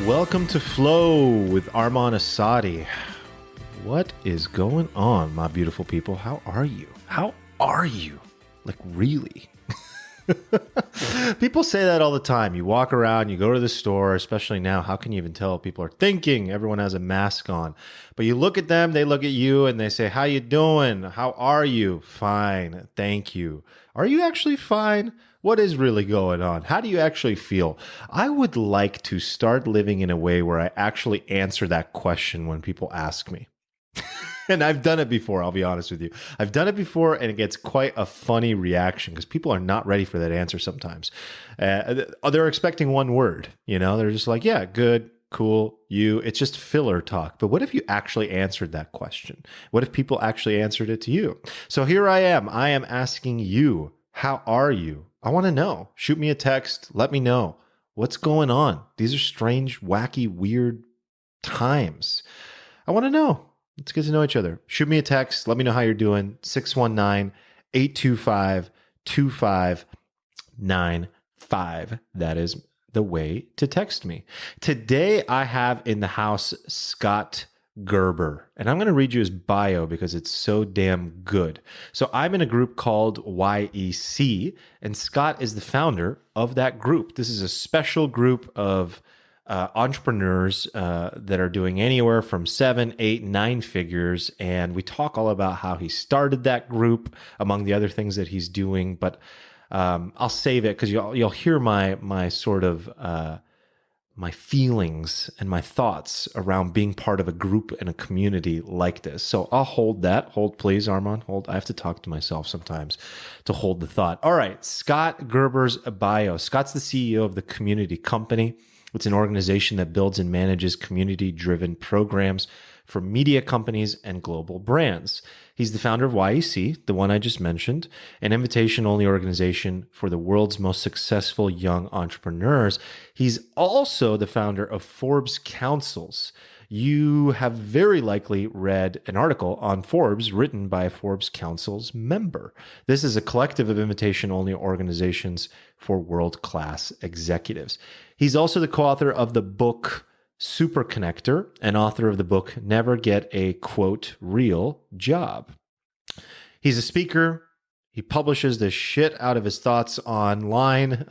Welcome to Flow with Arman Assadi. What is going on, my beautiful people? How are you? How are you? Like, really? People say that all the time. You walk around, you go to the store, especially now. How can you even tell what people are thinking? Everyone has a mask on. But you look at them, they look at you, and they say, how you doing? How are you? Fine, thank you. Are you actually fine? What is really going on? How do you actually feel? I would like to start living in a way where I actually answer that question when people ask me. And I've done it before, I'll be honest with you. I've done it before, and it gets quite a funny reaction because people are not ready for that answer sometimes. They're expecting one word, you know? They're just like, yeah, good, cool, you. It's just filler talk. But what if you actually answered that question? What if people actually answered it to you? So here I am. I am asking you, how are you? I want to know. Shoot me a text. Let me know. What's going on? These are strange, wacky, weird times. I want to know. Let's get to know each other. Shoot me a text. Let me know how you're doing. 619-825-2595. That is the way to text me. Today, I have in the house Scott Gerber. And I'm going to read you his bio because it's so damn good. So I'm in a group called YEC, and Scott is the founder of that group. This is a special group of entrepreneurs that are doing anywhere from 7, 8, 9 figures. And we talk all about how he started that group, among the other things that he's doing. But I'll save it because you'll hear my sort of my feelings and my thoughts around being part of a group and a community like this. So I'll hold that. Hold, please, Arman. Hold. I have to talk to myself sometimes to hold the thought. All right, Scott Gerber's bio. Scott's the CEO of the Community Company. It's an organization that builds and manages community-driven programs for media companies and global brands. He's the founder of YEC, the one I just mentioned, an invitation-only organization for the world's most successful young entrepreneurs. He's also the founder of Forbes Councils. You have very likely read an article on Forbes written by a Forbes Councils member. This is a collective of invitation-only organizations for world-class executives. He's also the co-author of the book Superconnector and author of the book Never Get a, quote, real job. He's a speaker. He publishes the shit out of his thoughts online,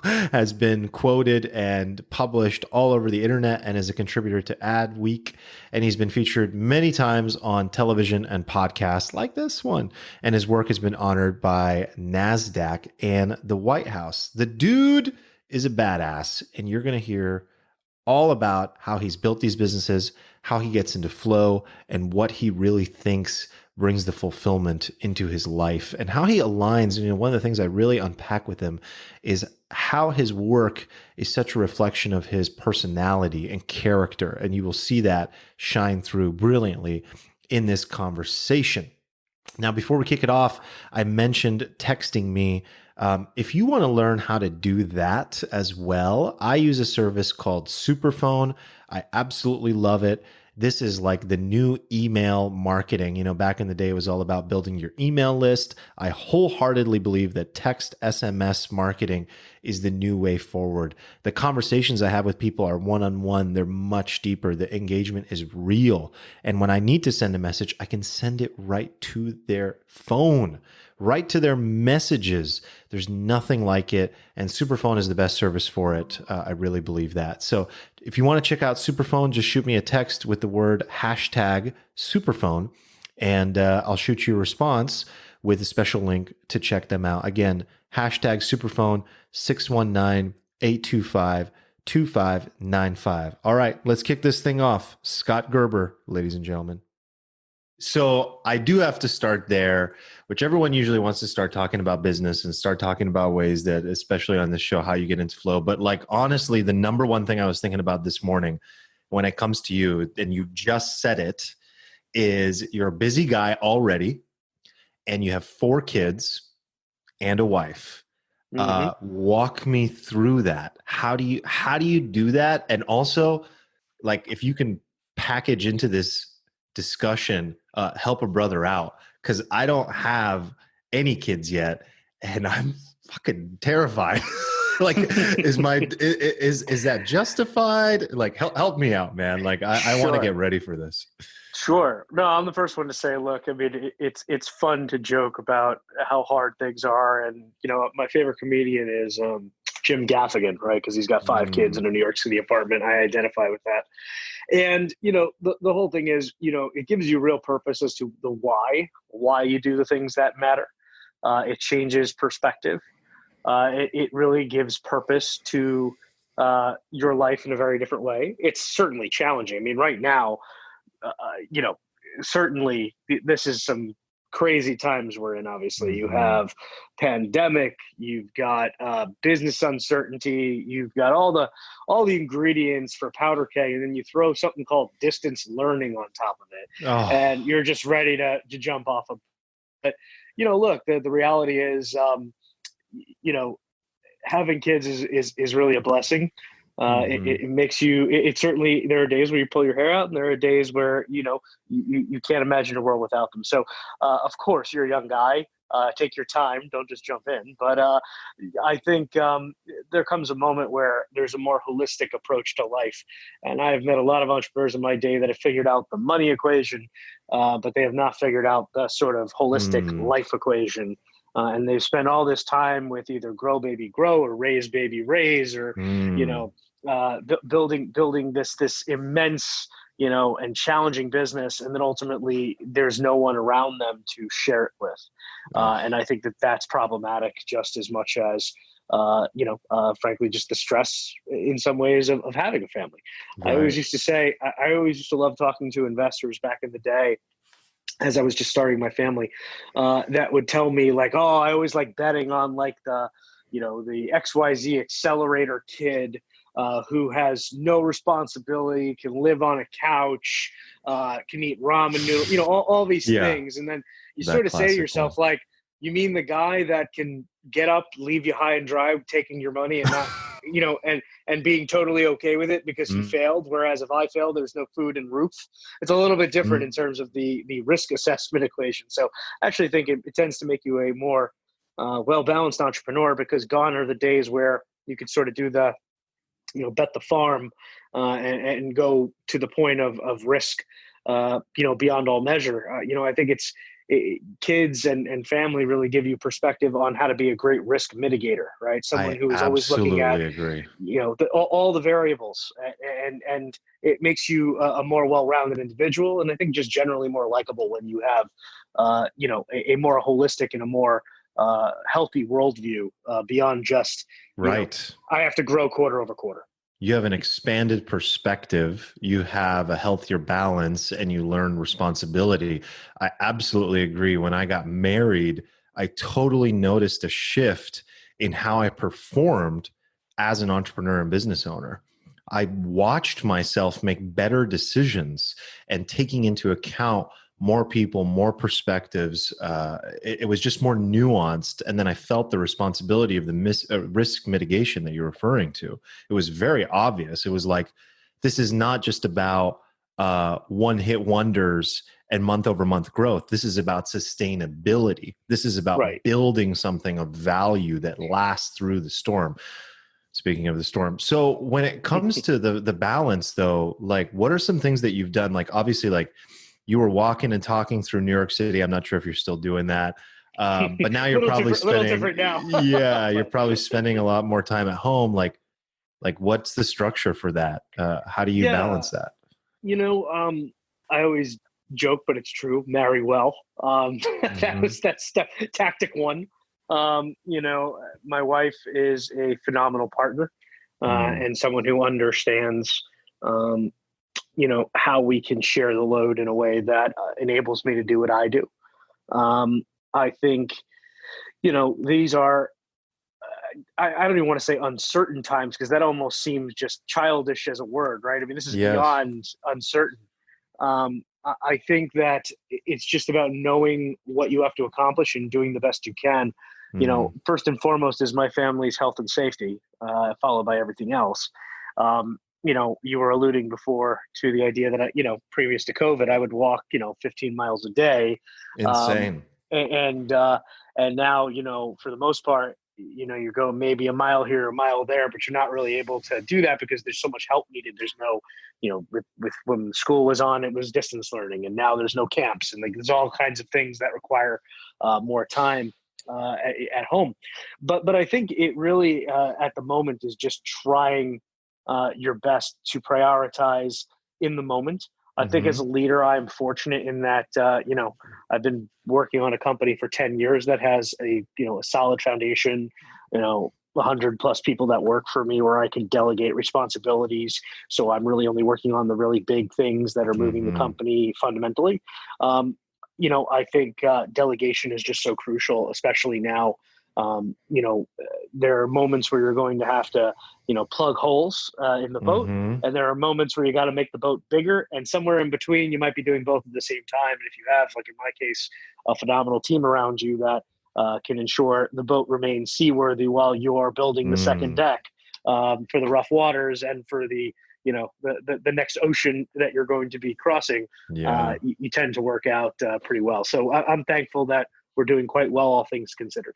has been quoted and published all over the internet, and is a contributor to Adweek. And he's been featured many times on television and podcasts like this one. And his work has been honored by NASDAQ and the White House. The dude is a badass, and you're going to hear all about how he's built these businesses, how he gets into flow, and what he really thinks brings the fulfillment into his life, and how he aligns. You know, one of the things I really unpack with him is how his work is such a reflection of his personality and character, and you will see that shine through brilliantly in this conversation. Now, before we kick it off, I mentioned texting me. If you want to learn how to do that as well, I use a service called Superphone. I absolutely love it. This is like the new email marketing. You know, back in the day, it was all about building your email list. I wholeheartedly believe that text SMS marketing is the new way forward. The conversations I have with people are one-on-one. They're much deeper. The engagement is real. And when I need to send a message, I can send it right to their phone, right to their messages. There's nothing like it. And Superphone is the best service for it. I really believe that. So if you want to check out Superphone, just shoot me a text with the word #Superphone, and I'll shoot you a response with a special link to check them out. Again, #Superphone, 619-825-2595. All right, let's kick this thing off. Scott Gerber, ladies and gentlemen. So I do have to start there, which everyone usually wants to start talking about business and start talking about ways that, especially on this show, how you get into flow. But like, honestly, the number one thing I was thinking about this morning when it comes to you, and you just said it, is you're a busy guy already, and you have 4 kids and a wife. Walk me through that. How do you do that? And also, like, if you can package into this discussion, help a brother out, because I don't have any kids yet, and I'm fucking terrified. Like, is that justified? Like, help me out, man. Like, I want to Sure. get ready for this. Sure. No, I'm the first one to say, look, I mean, it's fun to joke about how hard things are. And, my favorite comedian is Jim Gaffigan, right? Because he's got 5 kids Mm, in a New York City apartment. I identify with that. And, the whole thing is, it gives you real purpose as to the why you do the things that matter. It changes perspective. It really gives purpose to your life in a very different way. It's certainly challenging. I mean, right now, uh, you know, certainly this is some crazy times we're in. Obviously, you mhm. have pandemic, you've got business uncertainty, you've got all the ingredients for powder keg, and then you throw something called distance learning on top of it, Oh, and you're just ready to jump off of. But look, the reality is, you know, having kids is really a blessing. mhm. It makes you. It certainly, there are days where you pull your hair out, and there are days where you can't imagine a world without them. So, of course, you're a young guy. Take your time. Don't just jump in. But I think there comes a moment where there's a more holistic approach to life. And I've met a lot of entrepreneurs in my day that have figured out the money equation, but they have not figured out the sort of holistic Mm, life equation. And they've spent all this time with either grow baby grow or raise baby raise, or you mm. know building this immense and challenging business, and then ultimately there's no one around them to share it with. And Oh, I think that that's problematic just as much as frankly, just the stress in some ways of having a family. I always right. used to say, I always used to love talking to investors back in the day as I was just starting my family, that would tell me like, oh, I always like betting on like the XYZ accelerator kid who has no responsibility, can live on a couch, can eat ramen noodle, all these Yeah, things. And then you that sort of say to classic one. yourself, like, you mean the guy that can get up, leave you high and dry, taking your money and not, and being totally okay with it because he Mm, failed. Whereas if I fail, there's no food and roof. It's a little bit different mm. in terms of the risk assessment equation. So I actually think it tends to make you a more well balanced entrepreneur, because gone are the days where you could sort of do the bet the farm and go to the point of risk beyond all measure. I think kids and family really give you perspective on how to be a great risk mitigator, right? Someone I who is always looking at absolutely agree. all the variables, and it makes you a more well-rounded individual, and I think just generally more likable when you have a more holistic and a more healthy worldview beyond just Right. I have to grow quarter over quarter. You have an expanded perspective, you have a healthier balance, and you learn responsibility. I absolutely agree. When I got married, I totally noticed a shift in how I performed as an entrepreneur and business owner. I watched myself make better decisions and taking into account more people, more perspectives. It was just more nuanced. And then I felt the responsibility of the risk mitigation that you're referring to. It was very obvious. It was like, this is not just about one hit wonders and month over month growth. This is about sustainability. This is about Right. building something of value that lasts through the storm. Speaking of the storm. So when it comes to the balance though, like what are some things that you've done? Like obviously like you were walking and talking through New York City. I'm not sure if you're still doing that. But now you're probably Little spending, different now. yeah, you're But probably spending a lot more time at home. Like what's the structure for that? How do you yeah, balance that? you know, um, I always joke, but it's true. Marry well. Hmm. That's tactic one. My wife is a phenomenal partner, Mm, and someone who understands, um, how we can share the load in a way that enables me to do what I do. I think, these are, I don't even want to say uncertain times, because that almost seems just childish as a word, right? I mean, this is yes. beyond uncertain. I think that it's just about knowing what you have to accomplish and doing the best you can. Hmm. First and foremost is my family's health and safety, followed by everything else. You were alluding before to the idea that previous to COVID, I would walk, 15 miles a day, um, Insane. and now, for the most part. you go maybe a mile here, a mile there, but you're not really able to do that because there's so much help needed. There's no, with when school was on, it was distance learning, and now there's no camps, and like there's all kinds of things that require more time at home. But I think it really at the moment is just trying your best to prioritize in the moment. I think as a leader, I'm fortunate in that, I've been working on a company for 10 years that has a solid foundation, 100 plus people that work for me where I can delegate responsibilities. So I'm really only working on the really big things that are moving the company fundamentally. I think delegation is just so crucial, especially now. There are moments where you're going to have to, plug holes in the boat, and there are moments where you got to make the boat bigger, and somewhere in between, you might be doing both at the same time. And if you have, like in my case, a phenomenal team around you that can ensure the boat remains seaworthy while you're building the second deck for the rough waters and for the next ocean that you're going to be crossing, you tend to work out pretty well. So I'm thankful that we're doing quite well, all things considered.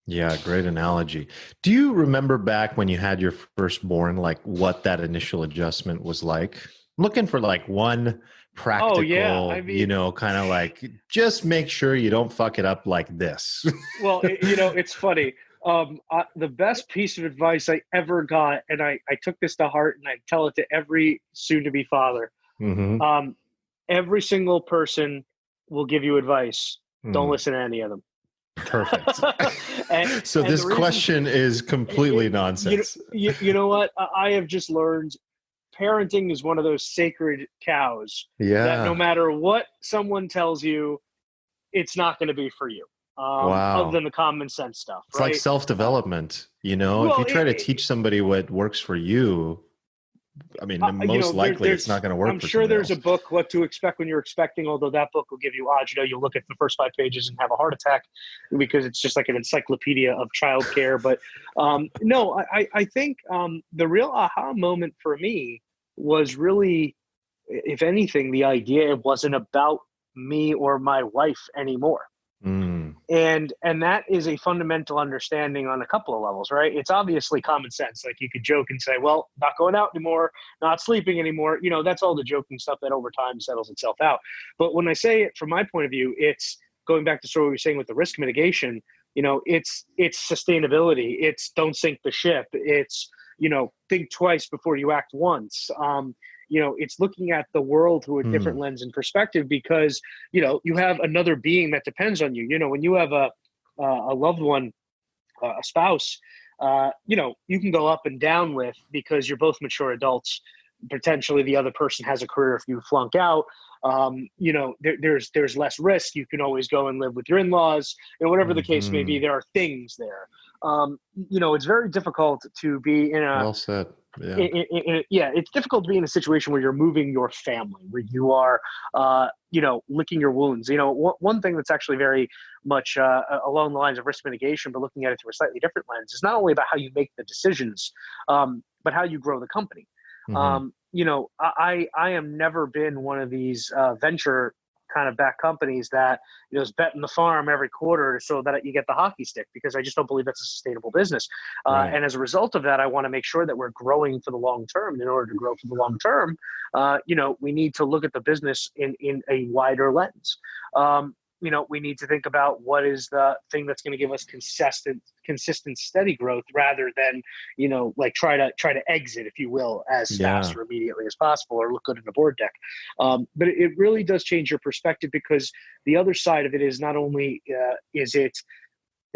Yeah, great analogy. Do you remember back when you had your firstborn, like what that initial adjustment was like? I'm looking for like one practical, kind of like, just make sure you don't fuck it up like this. Well, it's funny. The best piece of advice I ever got, and I took this to heart and I tell it to every soon-to-be father. Every single person will give you advice. Don't listen to any of them. Perfect. So this question is completely nonsense. You know what? I have just learned parenting is one of those sacred cows that no matter what someone tells you, it's not going to be for you. Other than the common sense stuff. It's like self-development, if you try to teach somebody what works for you, I mean, most likely it's not going to work. I'm sure there's a book, What to Expect When You're Expecting, although that book will give you odds. You'll look at the first 5 pages and have a heart attack because it's just like an encyclopedia of childcare. But no, I think the real aha moment for me was really, if anything, the idea it wasn't about me or my wife anymore. And that is a fundamental understanding on a couple of levels, right? It's obviously common sense. Like you could joke and say, well, not going out anymore, not sleeping anymore. That's all the joking stuff that over time settles itself out. But when I say it from my point of view, it's going back to sort of what we were saying with the risk mitigation, it's sustainability. It's don't sink the ship. It's, think twice before you act once. It's looking at the world through a different lens and perspective because, you have another being that depends on you. When you have a loved one, a spouse, you can go up and down with because you're both mature adults. Potentially the other person has a career if you flunk out. There's less risk. You can always go and live with your in-laws, whatever the case may be, there are things there. It's very difficult to be in a, well said. It's difficult to be in a situation where you're moving your family, where you are, licking your wounds. One thing that's actually very much along the lines of risk mitigation, but looking at it through a slightly different lens, is not only about how you make the decisions, but how you grow the company. I have never been one of these venture kind of back companies that is betting the farm every quarter so that you get the hockey stick, because I just don't believe that's a sustainable business. And as a result of that, I want to make sure that we're growing for the long term. In order to grow for the long term, we need to look at the business in a wider lens. We need to think about what is the thing that's going to give us consistent, steady growth, rather than, try to exit, if you will, as fast or immediately as possible, or look good in a board deck. But it really does change your perspective, because the other side of it is not only is it,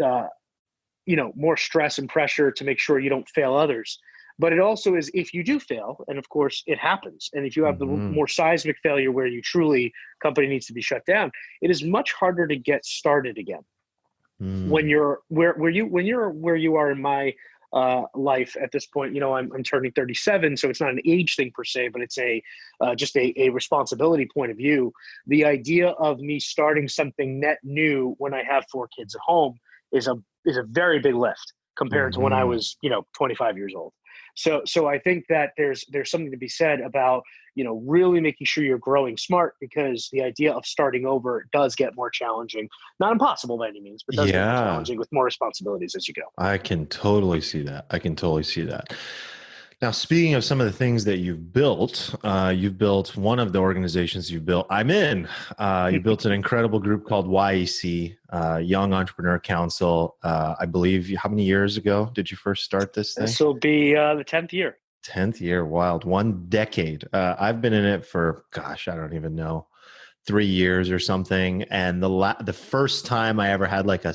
more stress and pressure to make sure you don't fail others, but it also is, if you do fail, and of course it happens, and if you have the more seismic failure where you truly company needs to be shut down, it is much harder to get started again. When you're where you are in my life at this point, I'm turning 37, so it's not an age thing per se, but it's just a responsibility point of view. The idea of me starting something net new when I have 4 kids at home is a very big lift compared to when I was 25 years old. So I think that there's something to be said about, really making sure you're growing smart, because the idea of starting over does get more challenging. Not impossible by any means, but does get more Yeah, challenging with more responsibilities as you go. I can totally see that. I can totally see that. Now, speaking of some of the things that you've built one of the organizations you've built. I'm in. You built an incredible group called YEC, Young Entrepreneur Council. I believe, how many years ago did you first start this thing? This will be the 10th year. 10th year, wild. 1 decade. I've been in it for, gosh, I don't even know, 3 years or something. And the first time I ever had like a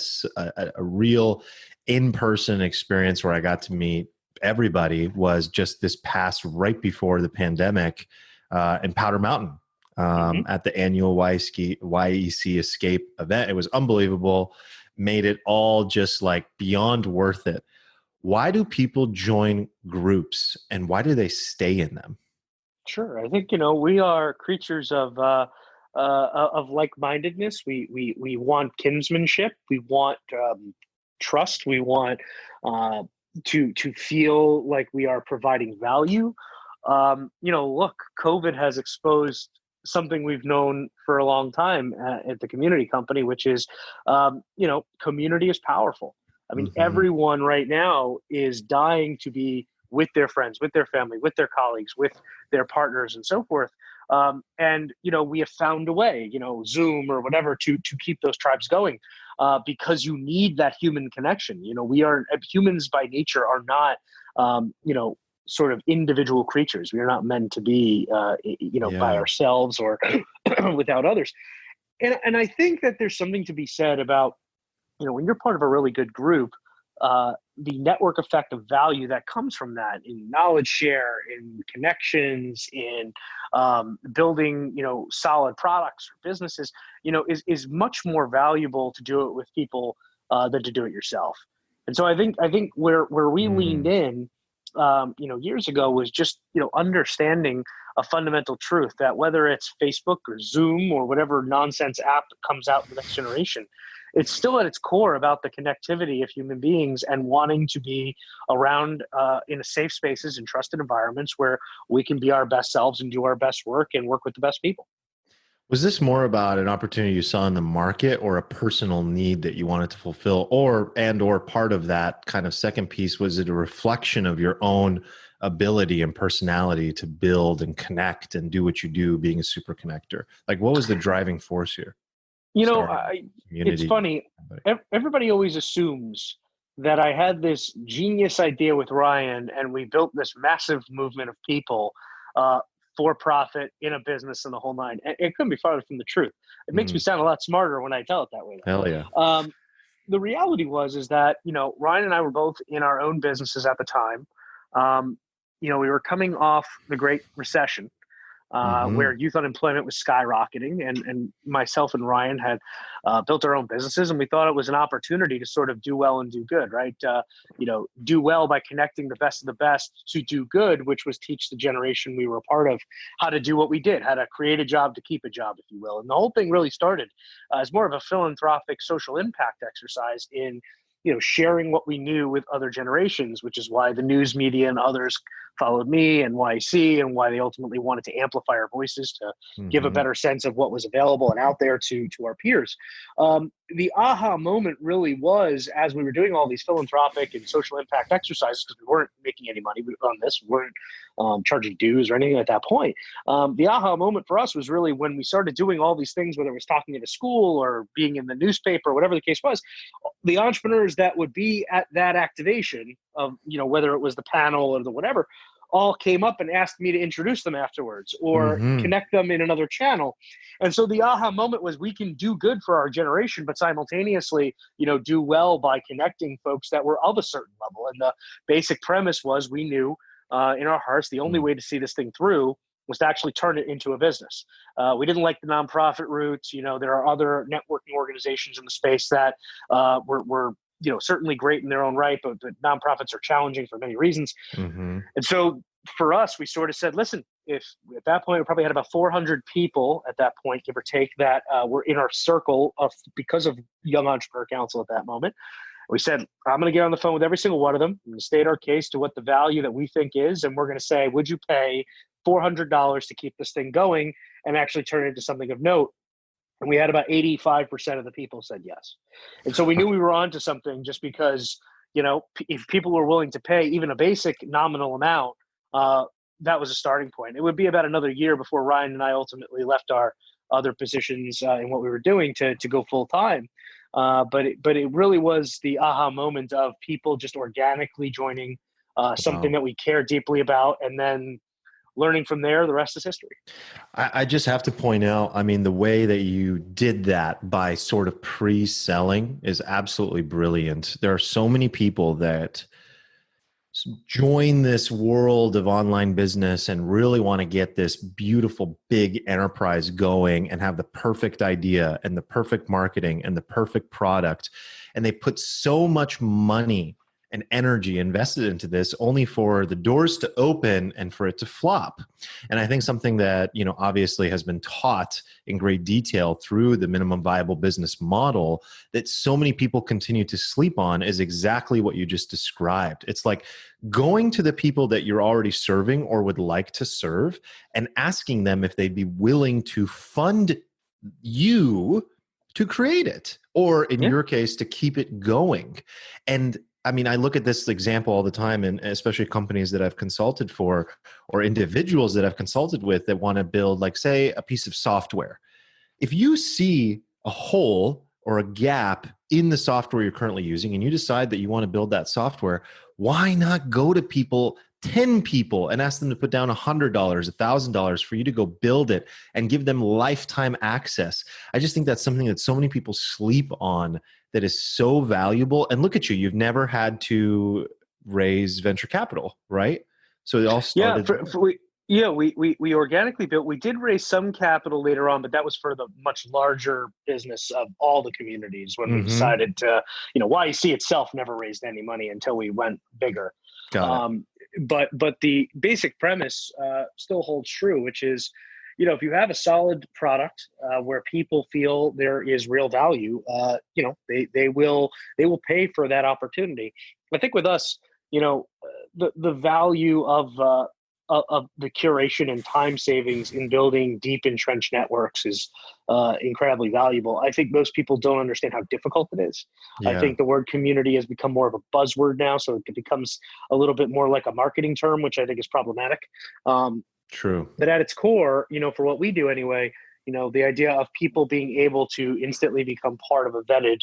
real in-person experience where I got to meet everybody was just this past right before the pandemic in Powder Mountain at the annual YEC Escape event. It was unbelievable. Made it all just like beyond worth it. Why do people join groups and why do they stay in them? Sure. I think, we are creatures of like-mindedness. We want kinsmanship. We want trust. We want to feel like we are providing value. Look, COVID has exposed something we've known for a long time at the community company, which is, community is powerful. I mean, everyone right now is dying to be with their friends, with their family, with their colleagues, with their partners, and so forth. And we have found a way, Zoom or whatever, to keep those tribes going, because you need that human connection. We are humans by nature are not, sort of individual creatures. We are not meant to be, by ourselves or without others. And I think that there's something to be said about, when you're part of a really good group, the network effect of value that comes from that in knowledge share, in connections, in building, solid products or businesses, is much more valuable to do it with people than to do it yourself. And so I think where we leaned in, years ago was just, understanding a fundamental truth that whether it's Facebook or Zoom or whatever nonsense app that comes out in the next generation, it's still at its core about the connectivity of human beings and wanting to be around in a safe spaces and trusted environments where we can be our best selves and do our best work and work with the best people. Was this more about an opportunity you saw in the market or a personal need that you wanted to fulfill, or part of that kind of second piece, was it a reflection of your own ability and personality to build and connect and do what you do being a super connector? Like, what was the driving force here? It's funny. Everybody always assumes that I had this genius idea with Ryan and we built this massive movement of people for profit in a business and the whole nine. It couldn't be farther from the truth. It makes me sound a lot smarter when I tell it that way, though. Hell yeah. The reality is that, Ryan and I were both in our own businesses at the time. We were coming off the Great Recession. Where youth unemployment was skyrocketing, and myself and Ryan had built our own businesses, and we thought it was an opportunity to sort of do well and do good, right? Do well by connecting the best of the best to do good, which was teach the generation we were a part of how to do what we did, how to create a job to keep a job, if you will. And the whole thing really started as more of a philanthropic social impact exercise in sharing what we knew with other generations, which is why the news media and others followed me and YC, and why they ultimately wanted to amplify our voices to give a better sense of what was available and out there to our peers. The aha moment really was as we were doing all these philanthropic and social impact exercises, because we weren't making any money on this, we weren't charging dues or anything at that point. The aha moment for us was really when we started doing all these things, whether it was talking at a school or being in the newspaper or whatever the case was. The entrepreneurs that would be at that activation of, whether it was the panel or the whatever, all came up and asked me to introduce them afterwards or connect them in another channel. And so the aha moment was we can do good for our generation, but simultaneously, do well by connecting folks that were of a certain level. And the basic premise was we knew in our hearts the only way to see this thing through was to actually turn it into a business. We didn't like the nonprofit route. There are other networking organizations in the space that were certainly great in their own right, but nonprofits are challenging for many reasons. And so for us, we sort of said, listen, if at that point, we probably had about 400 people at that point, give or take, that were in our circle because of Young Entrepreneur Council at that moment. We said, I'm going to get on the phone with every single one of them. I'm going to state our case to what the value that we think is. And we're going to say, would you pay $400 to keep this thing going and actually turn it into something of note? And we had about 85% of the people said yes. And so we knew we were onto something, just because, if people were willing to pay even a basic nominal amount, that was a starting point. It would be about another year before Ryan and I ultimately left our other positions in what we were doing to go full time. But it really was the aha moment of people just organically joining something that we care deeply about, and then learning from there. The rest is history. I just have to point out, I mean, the way that you did that by sort of pre-selling is absolutely brilliant. There are so many people that join this world of online business and really want to get this beautiful big enterprise going and have the perfect idea and the perfect marketing and the perfect product. And they put so much money and energy invested into this only for the doors to open and for it to flop. And I think something that, obviously has been taught in great detail through the minimum viable business model that so many people continue to sleep on is exactly what you just described. It's like going to the people that you're already serving or would like to serve and asking them if they'd be willing to fund you to create it, or in your case, to keep it going. And I mean, I look at this example all the time, and especially companies that I've consulted for or individuals that I've consulted with that want to build, like, say, a piece of software. If you see a hole or a gap in the software you're currently using and you decide that you want to build that software, why not go to 10 people and ask them to put down $100, $1,000 for you to go build it and give them lifetime access? I just think that's something that so many people sleep on that is so valuable. And look at you, you've never had to raise venture capital, right? So it all started. We organically built. We did raise some capital later on, but that was for the much larger business of all the communities when we decided to, YEC itself never raised any money until we went bigger. Got it. But the basic premise still holds true, which is, if you have a solid product where people feel there is real value, they will pay for that opportunity. I think with us, the value of the curation and time savings in building deep entrenched networks is incredibly valuable. I think most people don't understand how difficult it is. Yeah. I think the word community has become more of a buzzword now, so it becomes a little bit more like a marketing term, which I think is problematic. True. But at its core, for what we do anyway, the idea of people being able to instantly become part of a vetted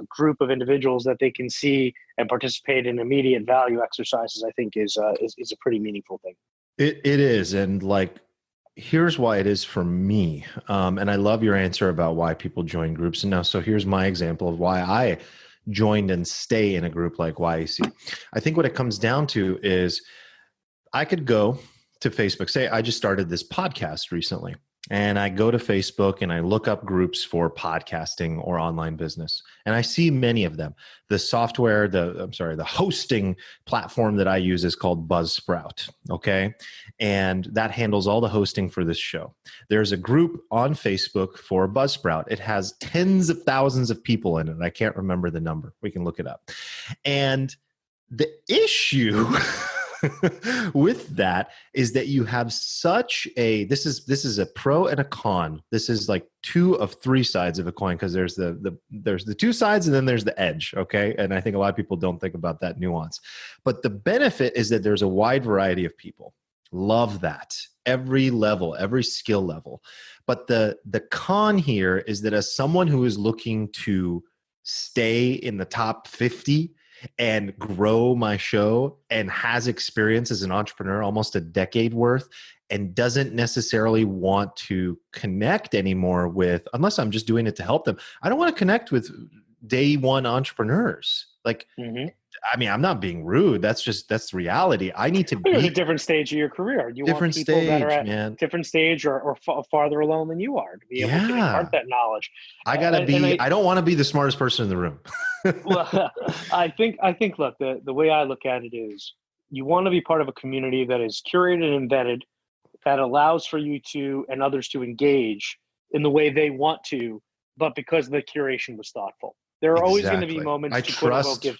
group of individuals that they can see and participate in immediate value exercises, I think is a pretty meaningful thing. It is. And here's why it is for me. And I love your answer about why people join groups. And now, so here's my example of why I joined and stay in a group like YEC. I think what it comes down to is I could go to Facebook, say I just started this podcast recently, and I go to Facebook and I look up groups for podcasting or online business, and I see many of them. The hosting platform that I use is called Buzzsprout, okay? And that handles all the hosting for this show. There's a group on Facebook for Buzzsprout. It has tens of thousands of people in it. I can't remember the number. We can look it up. And the issue with that is that you have such a this is a pro and a con. This is like two of three sides of a coin, because there's the two sides and then there's the edge, okay? And I think a lot of people don't think about that nuance. But the benefit is that there's a wide variety of people. Love that. Every level, every skill level. But the con here is that as someone who is looking to stay in the top 50 and grow my show and has experience as an entrepreneur, almost a decade worth, and doesn't necessarily want to connect anymore with, unless I'm just doing it to help them, I don't want to connect with day one entrepreneurs. I mean, I'm not being rude. That's reality. I need to be at a different stage of your career. You want people that are at different stage or farther along than you are to be able to impart that knowledge. I don't want to be the smartest person in the room. Well, I think, look, the way I look at it is you want to be part of a community that is curated and vetted, that allows for you to and others to engage in the way they want to, but because the curation was thoughtful. There are always going to be Exactly. moments I to quote unquote trust give.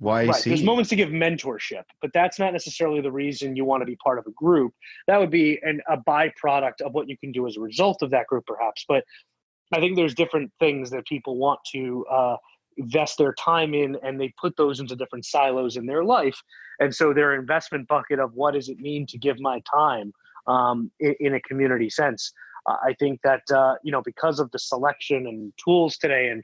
Right. There's YEC. moments to give mentorship, but that's not necessarily the reason you want to be part of a group. That would be a byproduct of what you can do as a result of that group, perhaps. But I think there's different things that people want to invest their time in, and they put those into different silos in their life. And so their investment bucket of what does it mean to give my time in a community sense. I think that, because of the selection and tools today and,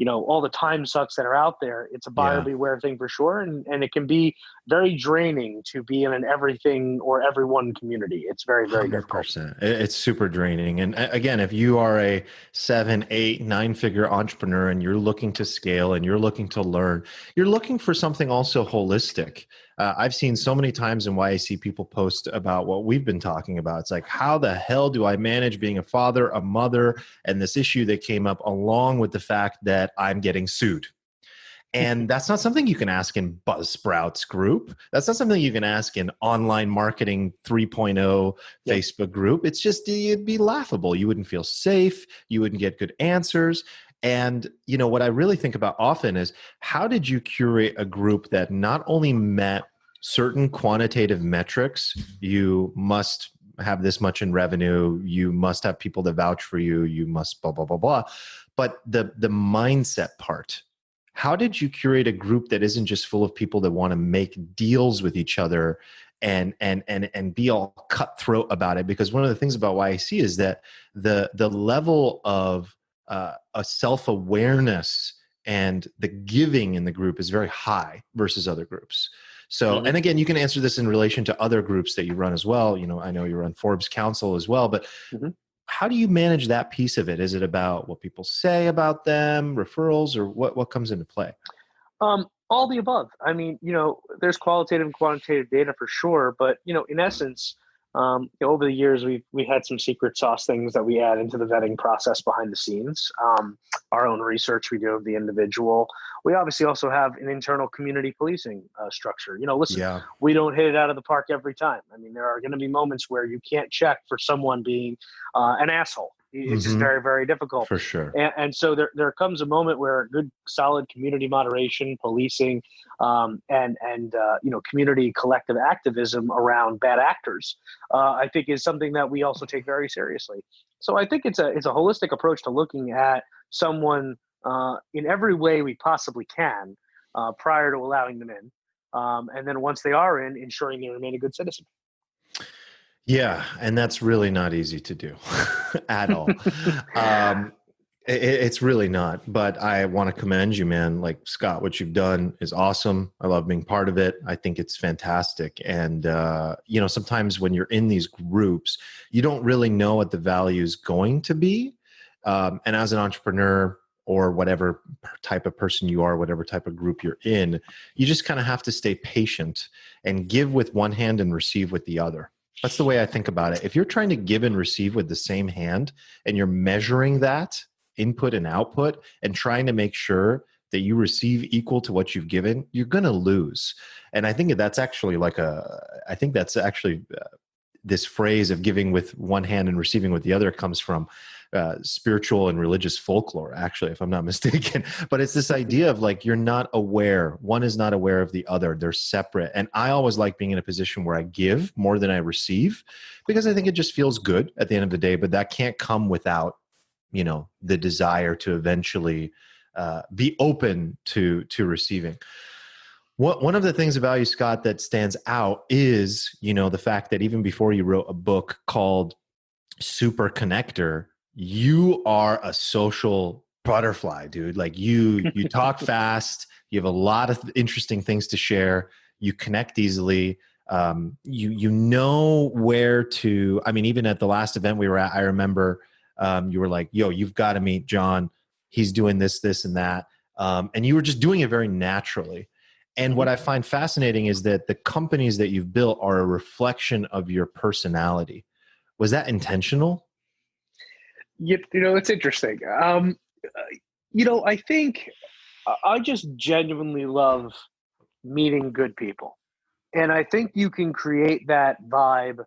all the time sucks that are out there, it's a buyer Yeah. beware thing for sure. And it can be very draining to be in an everything or everyone community. It's very, very difficult. 100%. It's super draining. And again, if you are a 7, 8, 9-figure entrepreneur and you're looking to scale and you're looking to learn, you're looking for something also holistic. I've seen so many times in YAC people post about what we've been talking about. It's like, how the hell do I manage being a father, a mother, and this issue that came up along with the fact that I'm getting sued? And that's not something you can ask in Buzzsprouts group. That's not something you can ask in online marketing 3.0 Yep. Facebook group. It's just, it'd be laughable. You wouldn't feel safe. You wouldn't get good answers. And, what I really think about often is, how did you curate a group that not only met certain quantitative metrics? You must have this much in revenue. You must have people that vouch for you. You must blah, blah, blah, blah. But the mindset part, how did you curate a group that isn't just full of people that want to make deals with each other and be all cutthroat about it? Because one of the things about YAC is that the level of a self-awareness and the giving in the group is very high versus other groups. So, and again, you can answer this in relation to other groups that you run as well. I know you run Forbes Council as well, but how do you manage that piece of it? Is it about what people say about them, referrals, or what comes into play? All the above. I mean, there's qualitative and quantitative data for sure, but in essence, over the years we had some secret sauce things that we add into the vetting process behind the scenes. Our own research we do of the individual. We obviously also have an internal community policing structure. Listen, we don't hit it out of the park every time. I mean, there are going to be moments where you can't check for someone being an asshole. It's just very, very difficult. For sure. And so there comes a moment where good, solid community moderation, policing, and community collective activism around bad actors, I think is something that we also take very seriously. So I think it's a holistic approach to looking at someone in every way we possibly can prior to allowing them in. And then once they are in, ensuring they remain a good citizen. Yeah, and that's really not easy to do at all. It's really not, but I want to commend you, man. Like, Scott, what you've done is awesome. I love being part of it. I think it's fantastic. And, sometimes when you're in these groups, you don't really know what the value is going to be. And as an entrepreneur or whatever type of person you are, whatever type of group you're in, you just kind of have to stay patient and give with one hand and receive with the other. That's the way I think about it. If you're trying to give and receive with the same hand and you're measuring that input and output and trying to make sure that you receive equal to what you've given, you're going to lose. And I think that's actually this phrase of giving with one hand and receiving with the other comes from spiritual and religious folklore, actually, if I'm not mistaken. But it's this idea of like, you're not aware. One is not aware of the other. They're separate. And I always like being in a position where I give more than I receive, because I think it just feels good at the end of the day. But that can't come without, the desire to eventually be open to receiving. One of the things about you, Scott, that stands out is, the fact that even before you wrote a book called Superconnector, you are a social butterfly, dude. Like you talk fast. You have a lot of interesting things to share. You connect easily. You know where to. I mean, even at the last event we were at, I remember you were like, "Yo, you've got to meet John. He's doing this, this, and that," and you were just doing it very naturally. And what I find fascinating is that the companies that you've built are a reflection of your personality. Was that intentional? It's interesting. I think I just genuinely love meeting good people. And I think you can create that vibe,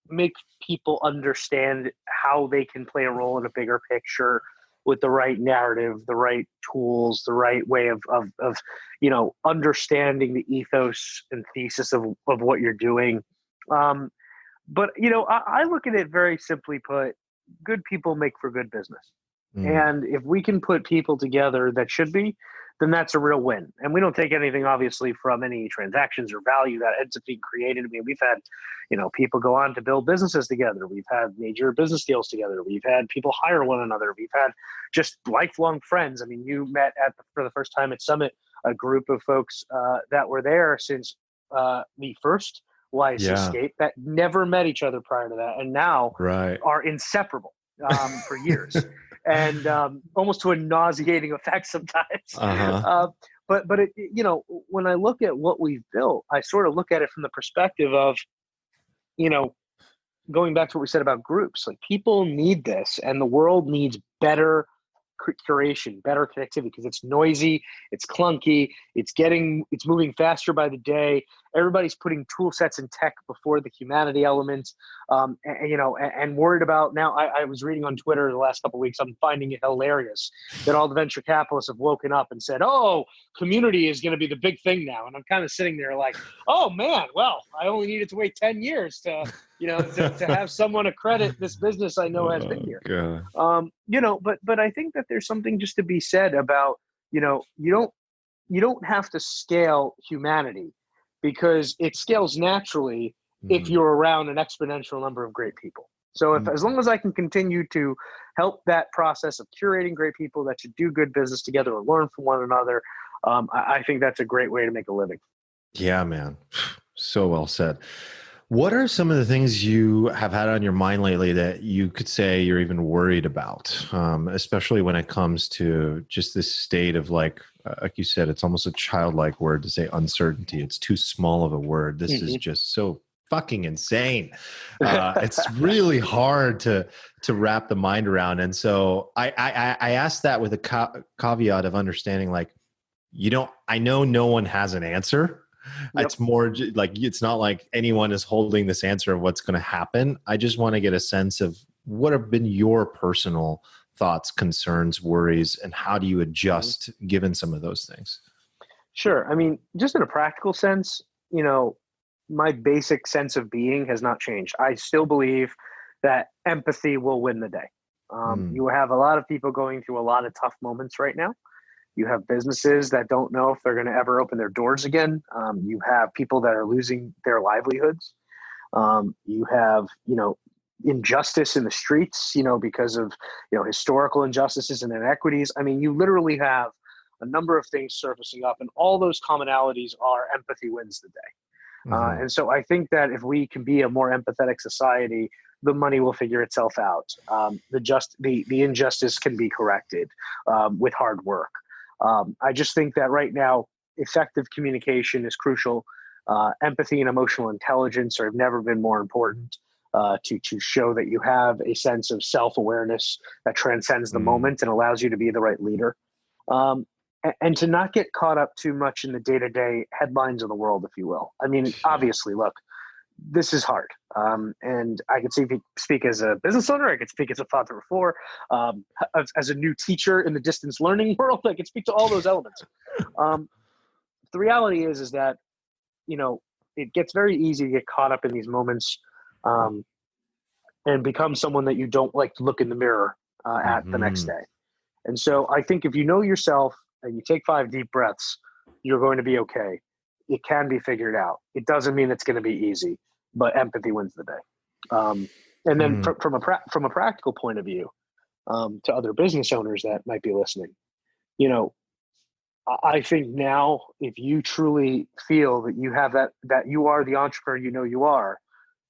make people understand how they can play a role in a bigger picture, with the right narrative, the right tools, the right way of understanding the ethos and thesis of what you're doing. But I look at it very simply put: good people make for good business. And if we can put people together that should be, then that's a real win. And we don't take anything, obviously, from any transactions or value that ends up being created. I mean, we've had, people go on to build businesses together. We've had major business deals together. We've had people hire one another. We've had just lifelong friends. I mean, you met for the first time at Summit a group of folks that were there since the first YEC escape that never met each other prior to that, and now are inseparable for years. And almost to a nauseating effect sometimes. But it, when I look at what we've built, I sort of look at it from the perspective of, going back to what we said about groups. Like, people need this, and the world needs better curation, better connectivity, because it's noisy, it's clunky, it's moving faster by the day. Everybody's putting tool sets and tech before the humanity element, and worried about now. I was reading on Twitter the last couple of weeks. I'm finding it hilarious that all the venture capitalists have woken up and said, "Oh, community is going to be the big thing now." And I'm kind of sitting there like, "Oh man, well, I only needed to wait 10 years to have someone accredit this business I know has been here." But I think that there's something just to be said about, you don't have to scale humanity, because it scales naturally if you're around an exponential number of great people. So as long as I can continue to help that process of curating great people that should do good business together and learn from one another, I think that's a great way to make a living. Yeah, man. So well said. What are some of the things you have had on your mind lately that you could say you're even worried about, especially when it comes to just this state of, like you said, it's almost a childlike word to say uncertainty. It's too small of a word. This is just so fucking insane. It's really hard to wrap the mind around. And so I asked that with a caveat of understanding, like, I know no one has an answer. Yep. It's more like, it's not like anyone is holding this answer of what's going to happen. I just want to get a sense of what have been your personal thoughts, concerns, worries, and how do you adjust given some of those things? Sure. I mean, just in a practical sense, my basic sense of being has not changed. I still believe that empathy will win the day. You have a lot of people going through a lot of tough moments right now. You have businesses that don't know if they're going to ever open their doors again. You have people that are losing their livelihoods. You have, injustice in the streets, because of, historical injustices and inequities. I mean, you literally have a number of things surfacing up, and all those commonalities are empathy wins the day. And so I think that if we can be a more empathetic society, the money will figure itself out. The injustice can be corrected with hard work. I just think that right now, effective communication is crucial. Empathy and emotional intelligence have never been more important to show that you have a sense of self-awareness that transcends the moment and allows you to be the right leader. And to not get caught up too much in the day-to-day headlines of the world, if you will. I mean, obviously, look, this is hard. And I can speak as a business owner. I can speak as a father of four, as a new teacher in the distance learning world. I can speak to all those elements. The reality is that, it gets very easy to get caught up in these moments and become someone that you don't like to look in the mirror at the next day. And so I think if you know yourself and you take 5 deep breaths, you're going to be okay. It can be figured out. It doesn't mean it's going to be easy, but empathy wins the day. And then from a practical point of view, to other business owners that might be listening, I think now, if you truly feel that you have that you are the entrepreneur you are,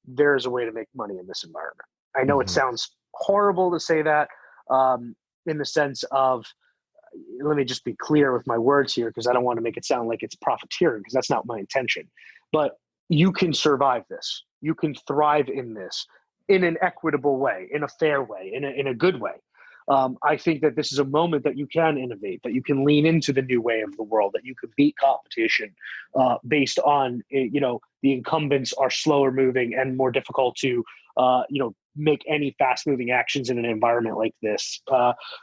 there's a way to make money in this environment. I know it sounds horrible to say that, in the sense of, let me just be clear with my words here, because I don't want to make it sound like it's profiteering, because that's not my intention. But you can survive this. You can thrive in this in an equitable way, in a fair way, in a good way. I think that this is a moment that you can innovate, that you can lean into the new way of the world, that you can beat competition based on, the incumbents are slower moving and more difficult to, make any fast moving actions in an environment like this,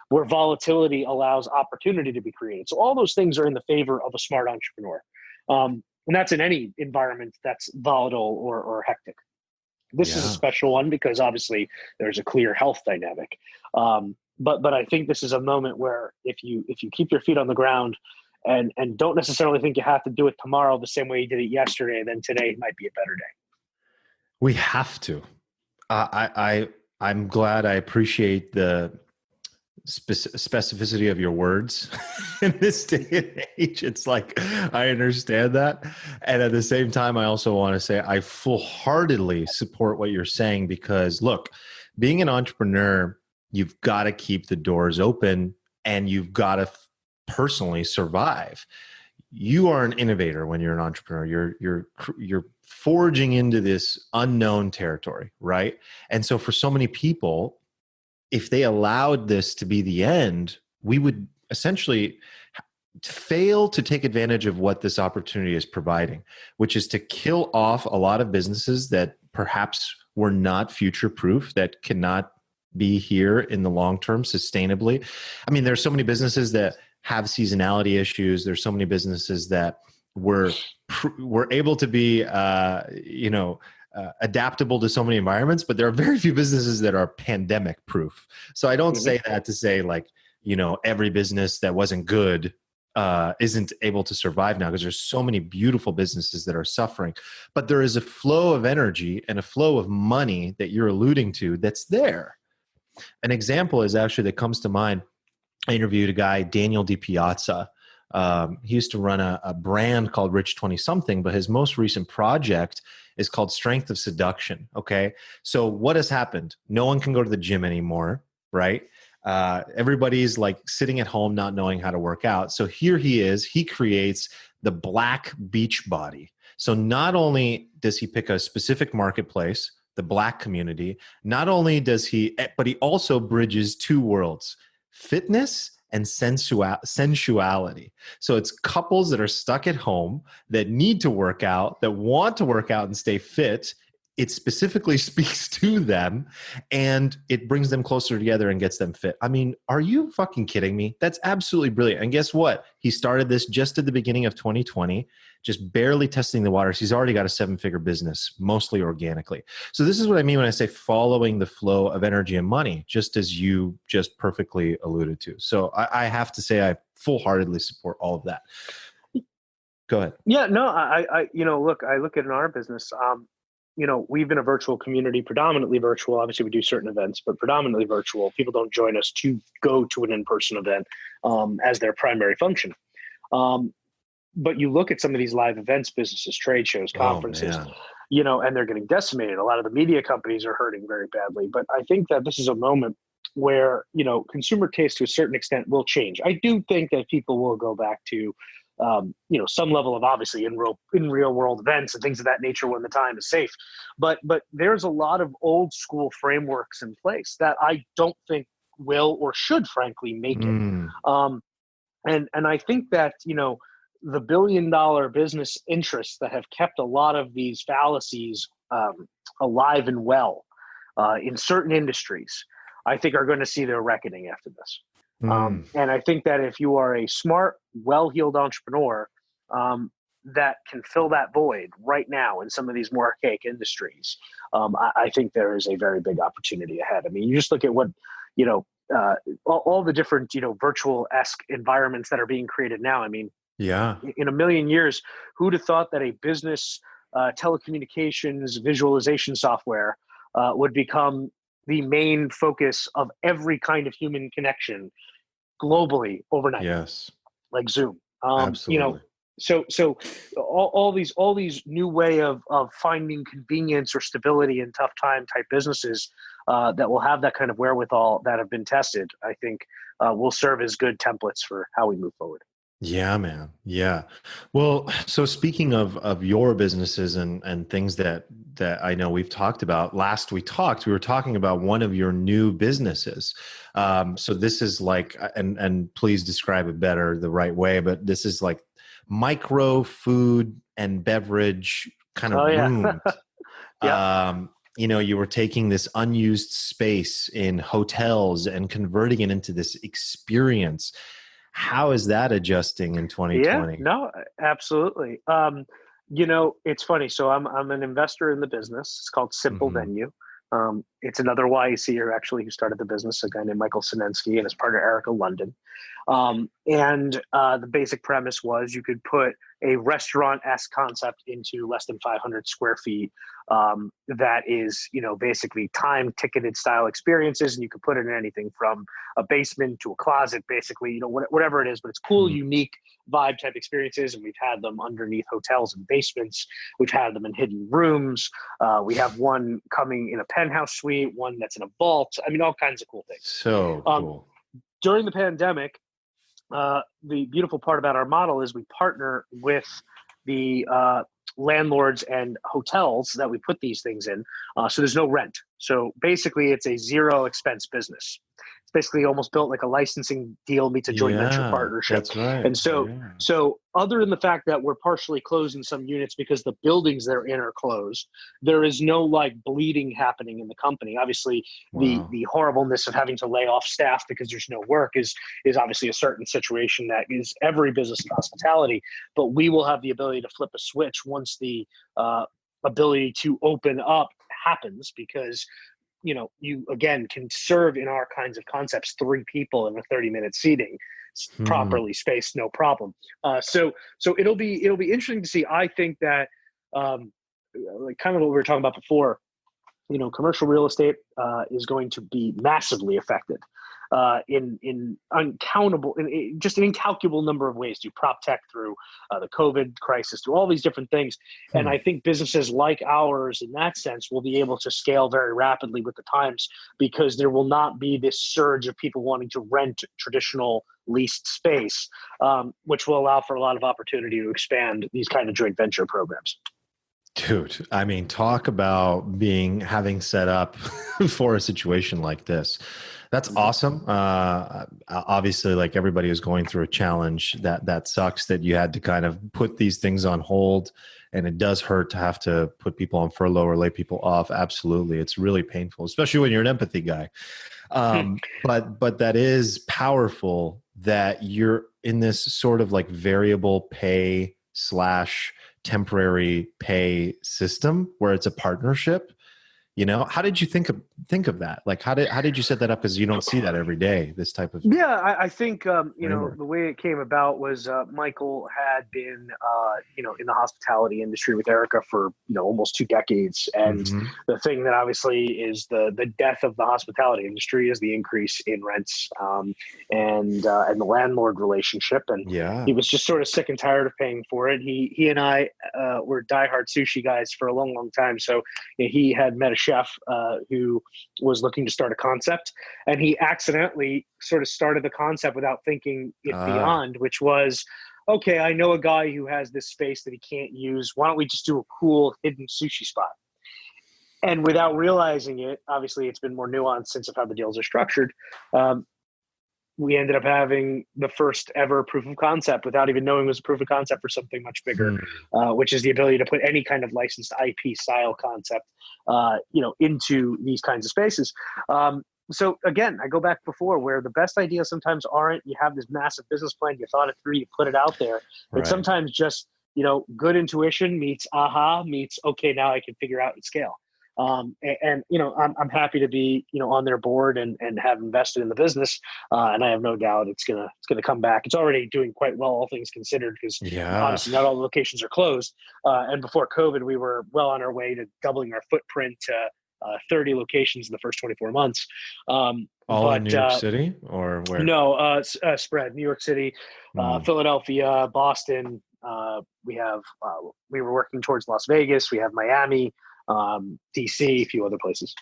where volatility allows opportunity to be created. So all those things are in the favor of a smart entrepreneur. And that's in any environment that's volatile or hectic. This is a special one because obviously there's a clear health dynamic. But I think this is a moment where if you keep your feet on the ground and don't necessarily think you have to do it tomorrow the same way you did it yesterday, then today might be a better day. We have to. I'm glad. I appreciate the specificity of your words in this day and age. It's like, I understand that. And at the same time, I also want to say I full-heartedly support what you're saying, because look, being an entrepreneur, you've got to keep the doors open and you've got to personally survive. You are an innovator when you're an entrepreneur. You're forging into this unknown territory, right? And so for so many people, if they allowed this to be the end, we would essentially fail to take advantage of what this opportunity is providing, which is to kill off a lot of businesses that perhaps were not future-proof, that cannot be here in the long term sustainably. I mean, there's so many businesses that have seasonality issues. There's so many businesses that were able to be, adaptable to so many environments, but there are very few businesses that are pandemic proof. So I don't say that to say like, every business that wasn't good isn't able to survive now, because there's so many beautiful businesses that are suffering. But there is a flow of energy and a flow of money that you're alluding to that's there. An example is actually that comes to mind. I interviewed a guy, Daniel DiPiazza. He used to run a brand called Rich 20 Something, but his most recent project is called Strength of Seduction. Okay. So what has happened? No one can go to the gym anymore, right? Everybody's like sitting at home, not knowing how to work out. So here he is, he creates the Black Beach Body. So not only does he pick a specific marketplace, the Black community, not only does he, but he also bridges two worlds, fitness and sensuality. So it's couples that are stuck at home that need to work out, that want to work out and stay fit. It specifically speaks to them and it brings them closer together and gets them fit. I mean, are you fucking kidding me? That's absolutely brilliant. And guess what? He started this just at the beginning of 2020, just barely testing the waters. He's already got a 7-figure business, mostly organically. So this is what I mean when I say following the flow of energy and money, just as you just perfectly alluded to. So I have to say I full-heartedly support all of that. Go ahead. Yeah, no, I look at in our business, we've been a virtual community, predominantly virtual. Obviously, we do certain events, but predominantly virtual. People don't join us to go to an in-person event as their primary function. But you look at some of these live events, businesses, trade shows, conferences, and they're getting decimated. A lot of the media companies are hurting very badly. But I think that this is a moment where, consumer taste to a certain extent will change. I do think that people will go back to some level of obviously in real world events and things of that nature when the time is safe. But there's a lot of old school frameworks in place that I don't think will or should frankly make it. And I think that, the $1 billion business interests that have kept a lot of these fallacies alive and well in certain industries, I think are going to see their reckoning after this. And I think that if you are a smart, well-heeled entrepreneur that can fill that void right now in some of these more archaic industries, I think there is a very big opportunity ahead. I mean, you just look at what, all the different, virtual-esque environments that are being created now. I mean, in a million years, who'd have thought that a business telecommunications visualization software would become the main focus of every kind of human connection globally overnight? Yes. Like Zoom. Absolutely. So all these new way of finding convenience or stability in tough time type businesses that will have that kind of wherewithal that have been tested, I think will serve as good templates for how we move forward. Yeah, man. Yeah. Well, so speaking of your businesses and things that I know we've talked about, last we were talking about one of your new businesses. So this is like, and please describe it better the right way, but this is like micro food and beverage kind Oh of yeah. rooms. Yep. You were taking this unused space in hotels and converting it into this experience. How is that adjusting in Yeah, 2020? no, absolutely. It's funny. So I'm an investor in the business. It's called Simple Hmm. Venue. It's another YEC who started the business, a guy named Michael Sinensky and his partner Erica London. And the basic premise was you could put a restaurant-esque concept into less than 500 square feet. That is, basically time ticketed style experiences, and you could put it in anything from a basement to a closet, basically, whatever it is. But it's cool, unique vibe type experiences, and we've had them underneath hotels and basements. We've had them in hidden rooms. We have one coming in a penthouse suite, one that's in a vault. I mean, all kinds of cool things. So Um, cool. During the pandemic, the beautiful part about our model is we partner with the landlords and hotels that we put these things in. So there's no rent. So basically, it's a zero expense business. It's basically almost built like a licensing deal meets a joint venture Yeah, partnership. that's right. And so, Yeah. so other than the fact that we're partially closed in some units because the buildings they're in are closed, there is no like bleeding happening in the company. Obviously, Wow. the horribleness of having to lay off staff because there's no work is obviously a certain situation that is every business in hospitality. But we will have the ability to flip a switch once the ability to open up happens, because you again can serve in our kinds of concepts 3 people in a 30-minute seating, Hmm. properly spaced, no problem. So it'll be interesting to see. I think that like kind of what we were talking about before, commercial real estate is going to be massively affected in uncountable, just an incalculable number of ways, through prop tech, through the COVID crisis, through all these different things. And Hmm. I think businesses like ours, in that sense, will be able to scale very rapidly with the times, because there will not be this surge of people wanting to rent traditional leased space, which will allow for a lot of opportunity to expand these kind of joint venture programs. Dude, I mean, talk about having set up for a situation like this. That's Mhm. awesome. Obviously, like everybody is going through a challenge, that sucks that you had to kind of put these things on hold, and it does hurt to have to put people on furlough or lay people off. Absolutely, it's really painful, especially when you're an empathy guy. But that is powerful that you're in this sort of like variable pay slash temporary pay system where it's a partnership. How did you think of that? Like, how did you set that up? Because you don't see that every day, this type of Yeah, I think framework. the way it came about was Michael had been in the hospitality industry with Erica for almost 2 decades, and Hmm. the thing that obviously is the death of the hospitality industry is the increase in rents, and the landlord relationship, and Yeah. he was just sort of sick and tired of paying for it. He and I were diehard sushi guys for a long time, so he had met a chef who was looking to start a concept, and he accidentally sort of started the concept without thinking it Ah. beyond, which was, okay, I know a guy who has this space that he can't use. Why don't we just do a cool hidden sushi spot? And without realizing it, obviously it's been more nuanced since of how the deals are structured. Um, we ended up having the first ever proof of concept without even knowing it was a proof of concept for something much bigger, Hmm. which is the ability to put any kind of licensed IP style concept, into these kinds of spaces. So again, I go back before, where the best ideas sometimes aren't, you have this massive business plan, you thought it through, you put it out there. It's Right. sometimes just, good intuition meets aha meets, okay, now I can figure out and scale. I'm happy to be, on their board and have invested in the business. And I have no doubt it's gonna come back. It's already doing quite well, all things considered, because Yeah. honestly, not all the locations are closed. And before COVID, we were well on our way to doubling our footprint to 30 locations in the first 24 months. All in New But York City or where? No, spread New York City, Hmm. Philadelphia, Boston. We were working towards Las Vegas. We have Miami, DC, a few other places.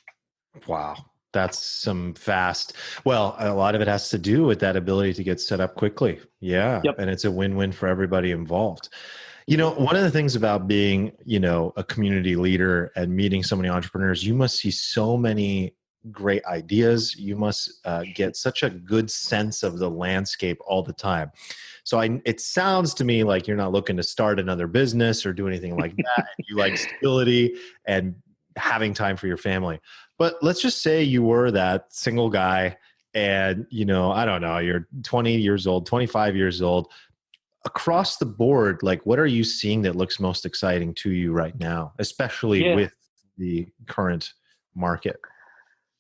Wow. That's some fast. Well, a lot of it has to do with that ability to get set up quickly. Yeah. Yep. And it's a win-win for everybody involved. One of the things about being, a community leader and meeting so many entrepreneurs, you must see so many great ideas. You must get such a good sense of the landscape all the time. So it sounds to me like you're not looking to start another business or do anything like that. You like stability and having time for your family. But let's just say you were that single guy and, I don't know, you're 20 years old, 25 years old. Across the board, like what are you seeing that looks most exciting to you right now, especially Yeah. with the current market?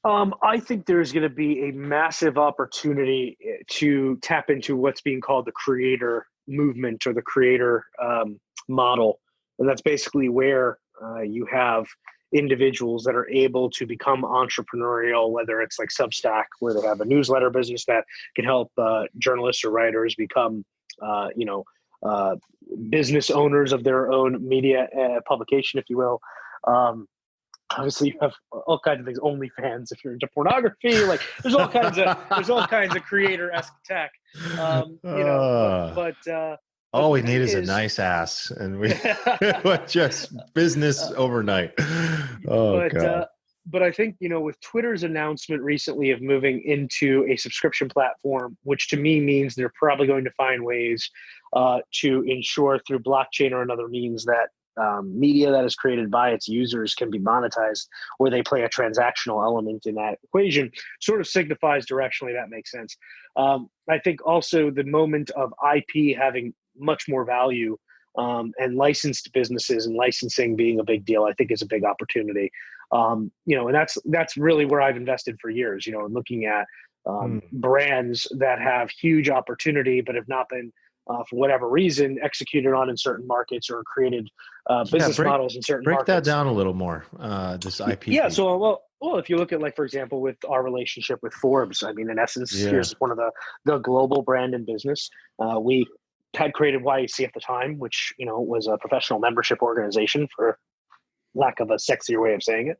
I think there's going to be a massive opportunity to tap into what's being called the creator movement or the creator model. And that's basically where you have individuals that are able to become entrepreneurial, whether it's like Substack, where they have a newsletter business that can help journalists or writers become, business owners of their own media publication, if you will. Obviously you have all kinds of things, OnlyFans if you're into pornography, like there's all kinds of creator-esque tech, all the we need thing is a nice ass and we just business overnight. Oh God. But I think, with Twitter's announcement recently of moving into a subscription platform, which to me means they're probably going to find ways to ensure through blockchain or another means that media that is created by its users can be monetized, where they play a transactional element in that equation, sort of signifies directionally that makes sense. I think also the moment of IP having much more value and licensed businesses and licensing being a big deal, I think is a big opportunity. And that's really where I've invested for years, looking at brands that have huge opportunity, but have not been for whatever reason, executed on in certain markets or created business models in certain markets. Break that down a little more, this IP. Yeah, so, well, if you look at, like, for example, with our relationship with Forbes, I mean, in essence, here's one of the global brand in business. We had created YEC at the time, which, was a professional membership organization, for lack of a sexier way of saying it.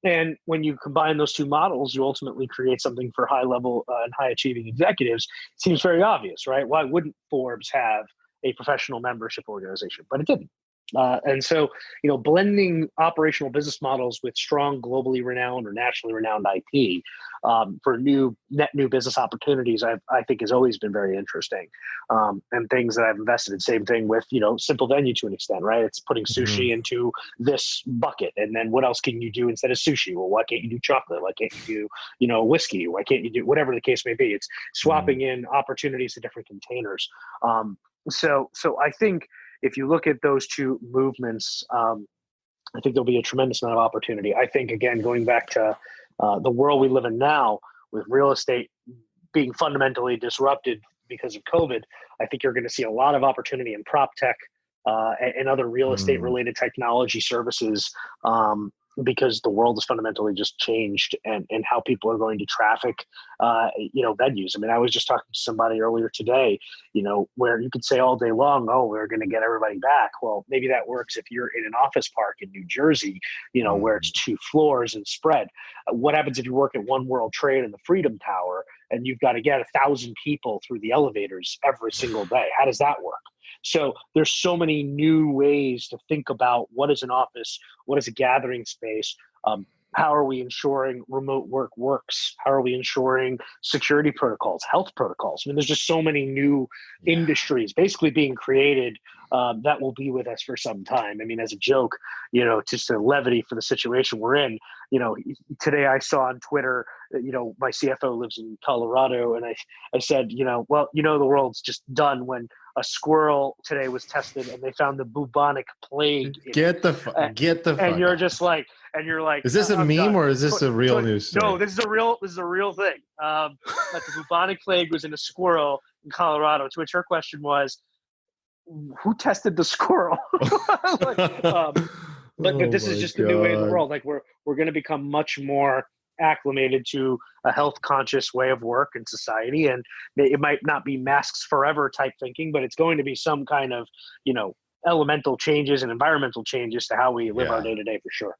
And when you combine those two models, you ultimately create something for high level and high achieving executives. It seems very obvious, right? Why wouldn't Forbes have a professional membership organization? But it didn't. And so, blending operational business models with strong, globally renowned or nationally renowned IP for net new business opportunities, I think has always been very interesting. And things that I've invested in. Same thing with, Simple Venue to an extent, right? It's putting sushi into this bucket. And then what else can you do instead of sushi? Well, why can't you do chocolate? Why can't you do, whiskey? Why can't you do whatever the case may be? It's swapping in opportunities to different containers. So I think, if you look at those two movements, I think there'll be a tremendous amount of opportunity. I think, again, going back to the world we live in now, with real estate being fundamentally disrupted because of COVID, I think you're going to see a lot of opportunity in prop tech and other real estate related technology services, because the world has fundamentally just changed, and how people are going to traffic, venues. I mean, I was just talking to somebody earlier today, where you could say all day long, oh, we're going to get everybody back. Well, maybe that works if you're in an office park in New Jersey, where it's 2 floors and spread. What happens if you work at One World Trade in the Freedom Tower and you've got to get 1,000 people through the elevators every single day? How does that work? So there's so many new ways to think about what is an office, what is a gathering space, how are we ensuring remote work works, how are we ensuring security protocols, health protocols. I mean, there's just so many new industries basically being created that will be with us for some time. I mean, as a joke, just a levity for the situation we're in, today I saw on Twitter, my CFO lives in Colorado, and I said, the world's just done when a squirrel today was tested and they found the bubonic plague. Get the fuck and you're just like, is this a meme done. Or is this a real news story? No, this is a real thing. That the bubonic plague was in a squirrel in Colorado, to which her question was, who tested the squirrel? But this is just the new way of the world. Like we're going to become much more acclimated to a health conscious way of work in society, and it might not be masks forever type thinking, but it's going to be some kind of elemental changes and environmental changes to how we live our day to day, for sure.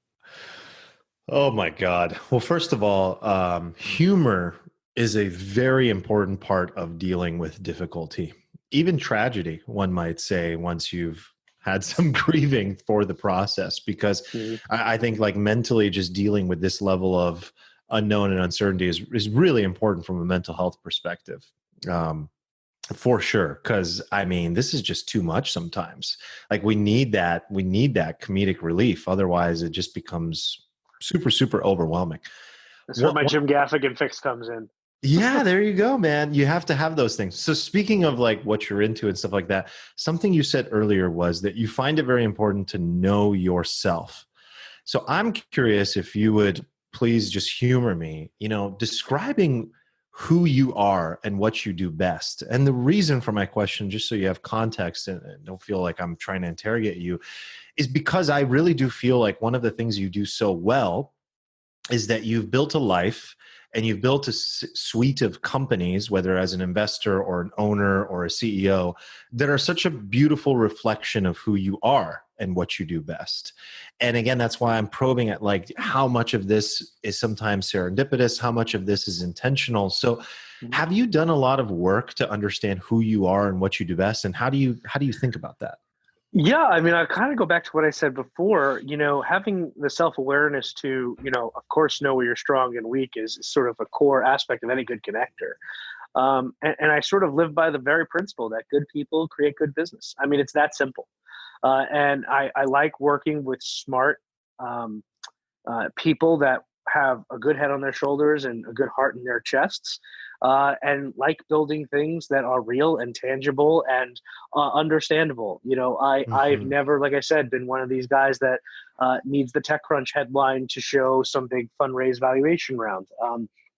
Oh my God. Well, first of all, humor is a very important part of dealing with difficulty, even tragedy, one might say, once you've had some grieving for the process, because Mhm. I think like mentally just dealing with this level of unknown and uncertainty is really important from a mental health perspective. Um, for sure. Cause I mean, this is just too much sometimes. Like we need that comedic relief. Otherwise it just becomes super, super overwhelming. That's where What, my what Jim Gaffigan fix comes in. yeah, there you go, man. You have to have those things. So speaking of like what you're into and stuff like that, something you said earlier was that you find it very important to know yourself. So I'm curious if you would please just humor me, describing who you are and what you do best. And the reason for my question, just so you have context and don't feel like I'm trying to interrogate you, is because I really do feel like one of the things you do so well is that you've built a life and you've built a suite of companies, whether as an investor or an owner or a CEO, that are such a beautiful reflection of who you are and what you do best. And again, that's why I'm probing at like how much of this is sometimes serendipitous, how much of this is intentional. So Mhm. have you done a lot of work to understand who you are and what you do best? And how do you think about that? Yeah, I mean, I kind of go back to what I said before. Having the self awareness to, of course, know where you're strong and weak is sort of a core aspect of any good connector. And I sort of live by the very principle that good people create good business. I mean, it's that simple. And I like working with smart um, people that have a good head on their shoulders and a good heart in their chests, and like building things that are real and tangible and understandable. I've Hmm. never, like I said, been one of these guys that needs the TechCrunch headline to show some big fundraise valuation round.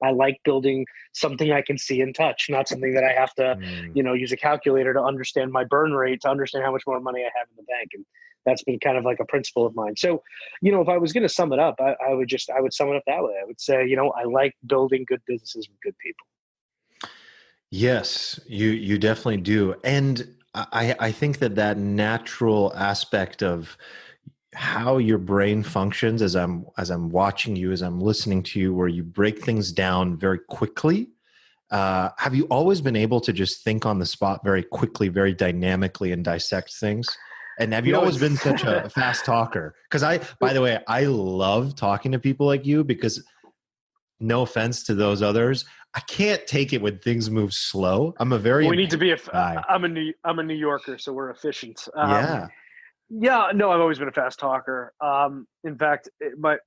I like building something I can see and touch, not something that I have to, use a calculator to understand my burn rate, to understand how much more money I have in the bank. And that's been kind of like a principle of mine. So, if I was going to sum it up, I would sum it up that way. I would say, I like building good businesses with good people. Yes, you definitely do. And I think that natural aspect of how your brain functions as I'm watching you, as I'm listening to you, where you break things down very quickly. Have you always been able to just think on the spot very quickly, very dynamically, and dissect things? And have you always It's been such a fast talker? Because by the way, I love talking to people like you because no offense to those others, I can't take it when things move slow. I'm a very we need to impatient be guy. I'm a New Yorker, so we're efficient. Yeah. Yeah, no, I've always been a fast talker. In fact, my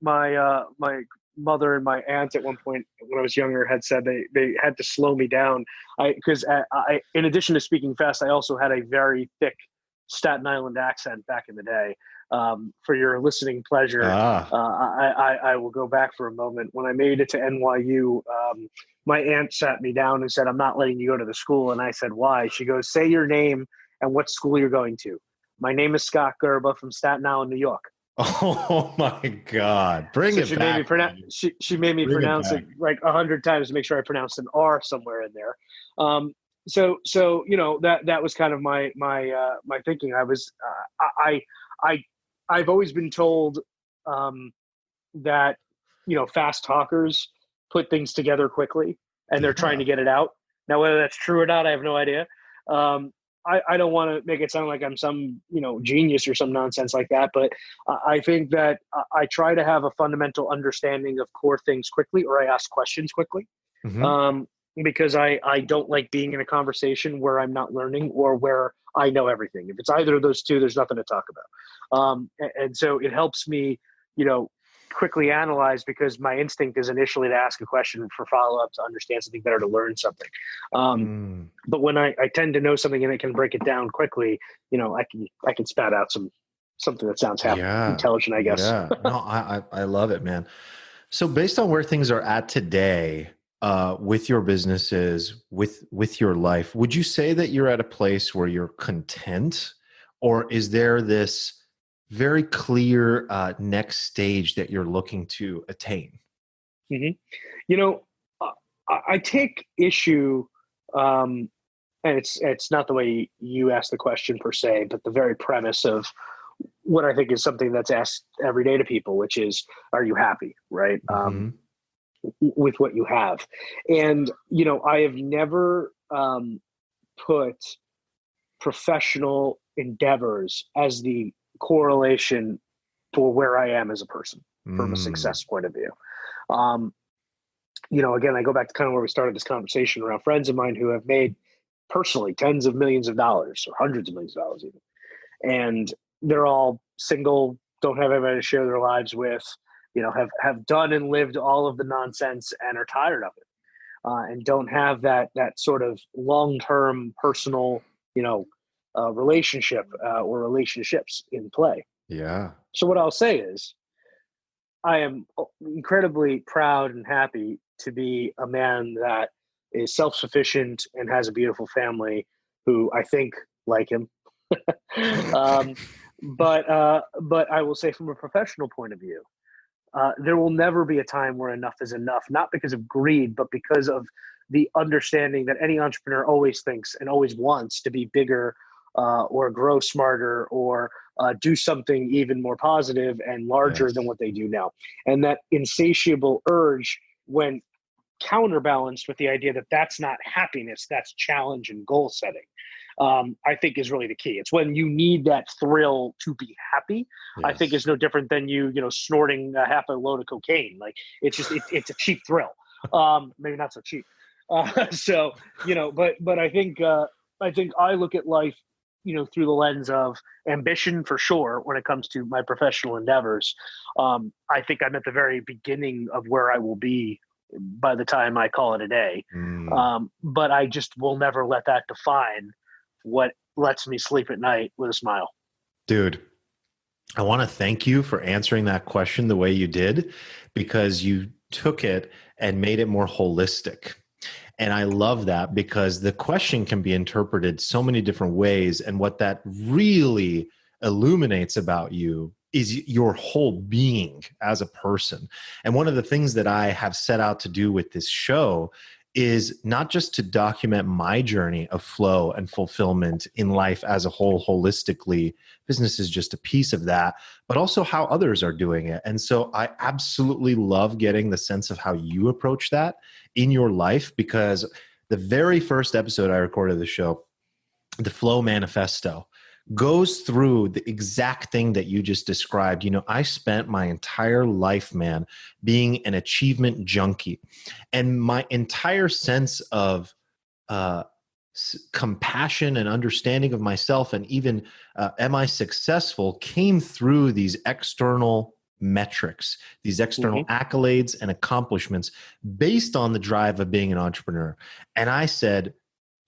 mother and my aunt at one point when I was younger had said they had to slow me down. Because I in addition to speaking fast, I also had a very thick Staten Island accent back in the day. For your listening pleasure, Ah. I will go back for a moment. When I made it to NYU, my aunt sat me down and said, "I'm not letting you go to the school." And I said, "Why?" She goes, "Say your name and what school you're going to." My name is Scott Gerber from Staten Island, New York. Oh my God. Bring So it back, man. she made me Bring it pronounce back. it like 100 times to make sure I pronounced an R somewhere in there. So that was kind of my thinking. I I've always been told um, that fast talkers put things together quickly and they're trying Yeah. to get it out. Now whether that's true or not, I have no idea. I don't want to make it sound like I'm some genius or some nonsense like that, but I think that I try to have a fundamental understanding of core things quickly, or I ask questions quickly, Hmm. um, because I don't like being in a conversation where I'm not learning or where I know everything. If it's either of those two, there's nothing to talk about, and so it helps me, you know, quickly analyze because my instinct is initially to ask a question for follow up to understand something better, to learn something. Um, Mm. but when I tend to know something and I can break it down quickly, I can spat out something that sounds half Yeah. intelligent, I guess. Yeah. No, I love it, man. So based on where things are at today, with your businesses, with your life, would you say that you're at a place where you're content, or is there this very clear next stage that you're looking to attain? hmm You know, I take issue, and it's not the way you ask the question per se, but the very premise of what I think is something that's asked every day to people, which is, are you happy? Right. Mm-hmm. With what you have. And, I have never put professional endeavors as the correlation for where I am as a person from a success point of view. Again, I go back to kind of where we started this conversation around friends of mine who have made personally tens of millions of dollars or hundreds of millions of dollars even. And they're all single, don't have anybody to share their lives with, have done and lived all of the nonsense and are tired of it. And don't have that sort of long-term personal, relationship or relationships in play. Yeah. So what I'll say is, I am incredibly proud and happy to be a man that is self-sufficient and has a beautiful family who I think like him. But I will say from a professional point of view, there will never be a time where enough is enough, not because of greed, but because of the understanding that any entrepreneur always thinks and always wants to be bigger or grow smarter or do something even more positive and larger than what they do now. And that insatiable urge, when counterbalanced with the idea that that's not happiness, that's challenge and goal setting, I think is really the key. It's when you need that thrill to be happy. Yes. I think is no different than you snorting half a load of cocaine. Like it's a cheap thrill. Maybe not so cheap. But I think I look at life, through the lens of ambition for sure. When it comes to my professional endeavors, I think I'm at the very beginning of where I will be by the time I call it a day. But I just will never let that define what lets me sleep at night with a smile. Dude, I want to thank you for answering that question the way you did, because you took it and made it more holistic. And I love that, because the question can be interpreted so many different ways. And what that really illuminates about you is your whole being as a person. And one of the things that I have set out to do with this show is not just to document my journey of flow and fulfillment in life as a whole, holistically. Business is just a piece of that, but also how others are doing it. And so I absolutely love getting the sense of how you approach that in your life, because the very first episode I recorded of the show, the Flow Manifesto, goes through the exact thing that you just described. I spent my entire life, man, being an achievement junkie, and my entire sense of compassion and understanding of myself, and even am I successful, came through these external metrics, these external accolades and accomplishments based on the drive of being an entrepreneur. And I said,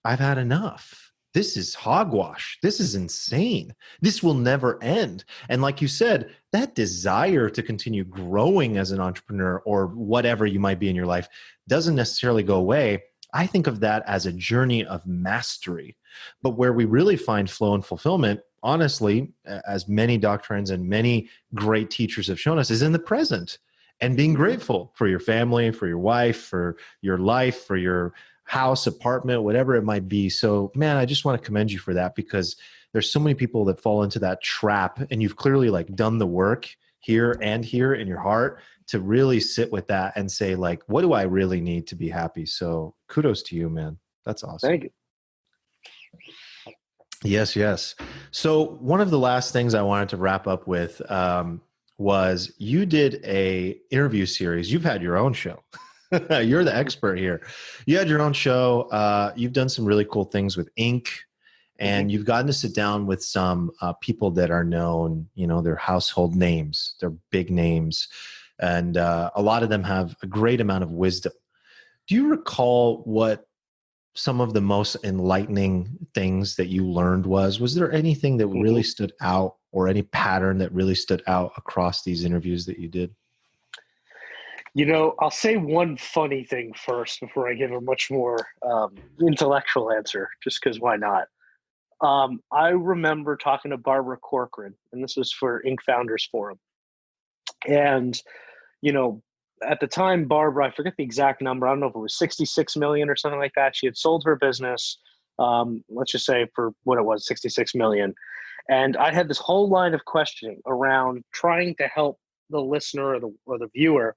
I've had enough. This is hogwash. This is insane. This will never end. And like you said, that desire to continue growing as an entrepreneur or whatever you might be in your life doesn't necessarily go away. I think of that as a journey of mastery. But where we really find flow and fulfillment, honestly, as many doctrines and many great teachers have shown us, is in the present and being grateful for your family, for your wife, for your life, for your house, apartment, whatever it might be. So, man, I just want to commend you for that, because there's so many people that fall into that trap, and you've clearly done the work here and here in your heart to really sit with that and say, what do I really need to be happy? So kudos to you, man. That's awesome. Thank you. Yes. So one of the last things I wanted to wrap up with was you did a interview series. You've had your own show. You're the expert here. You had your own show. You've done some really cool things with Inc. And you've gotten to sit down with some people that are known, they're household names, they're big names. And a lot of them have a great amount of wisdom. Do you recall what some of the most enlightening things that you learned was? Was there anything that really stood out, or any pattern that really stood out across these interviews that you did? I'll say one funny thing first before I give a much more intellectual answer, just because why not? I remember talking to Barbara Corcoran, and this was for Inc. Founders Forum. And, at the time, Barbara, I forget the exact number. I don't know if it was 66 million or something like that. She had sold her business, let's just say for what it was, 66 million. And I had this whole line of questioning around trying to help the listener or the viewer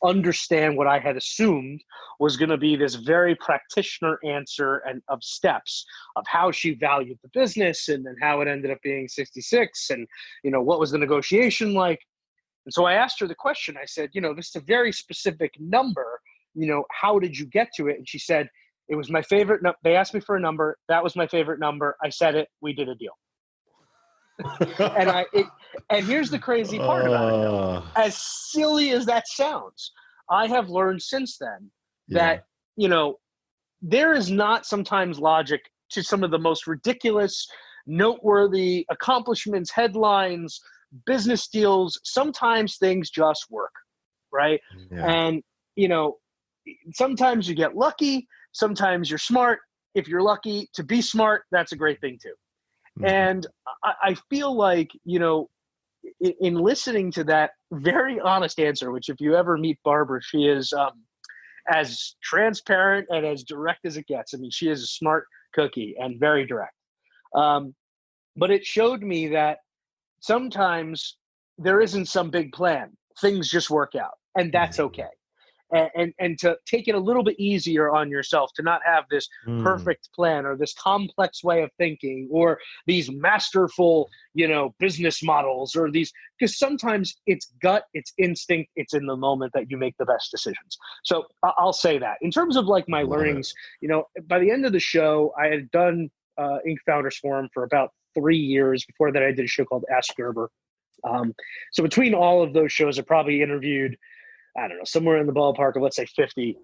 understand what I had assumed was going to be this very practitioner answer and of steps of how she valued the business, and then how it ended up being 66, and what was the negotiation like. And so I asked her the question. I said, this is a very specific number. How did you get to it? And she said, it was my favorite. They asked me for a number. That was my favorite number. I said it. We did a deal. And here's the crazy part about it, though. As silly as that sounds, I have learned since then that, there is not sometimes logic to some of the most ridiculous, noteworthy accomplishments, headlines, business deals. Sometimes things just work, right? Yeah. And, sometimes you get lucky. Sometimes you're smart. If you're lucky to be smart, that's a great thing too. And I feel like, in listening to that very honest answer, which if you ever meet Barbara, she is as transparent and as direct as it gets. I mean, she is a smart cookie and very direct. But it showed me that sometimes there isn't some big plan. Things just work out, and that's okay. And to take it a little bit easier on yourself, to not have this perfect plan or this complex way of thinking or these masterful, business models or these, because sometimes it's gut, it's instinct, it's in the moment that you make the best decisions. So I'll say that. In terms of like my learnings, by the end of the show, I had done Inc. Founders Forum for about 3 years. Before that, I did a show called Ask Gerber. So between all of those shows, I probably interviewed, I don't know, somewhere in the ballpark of, let's say, 50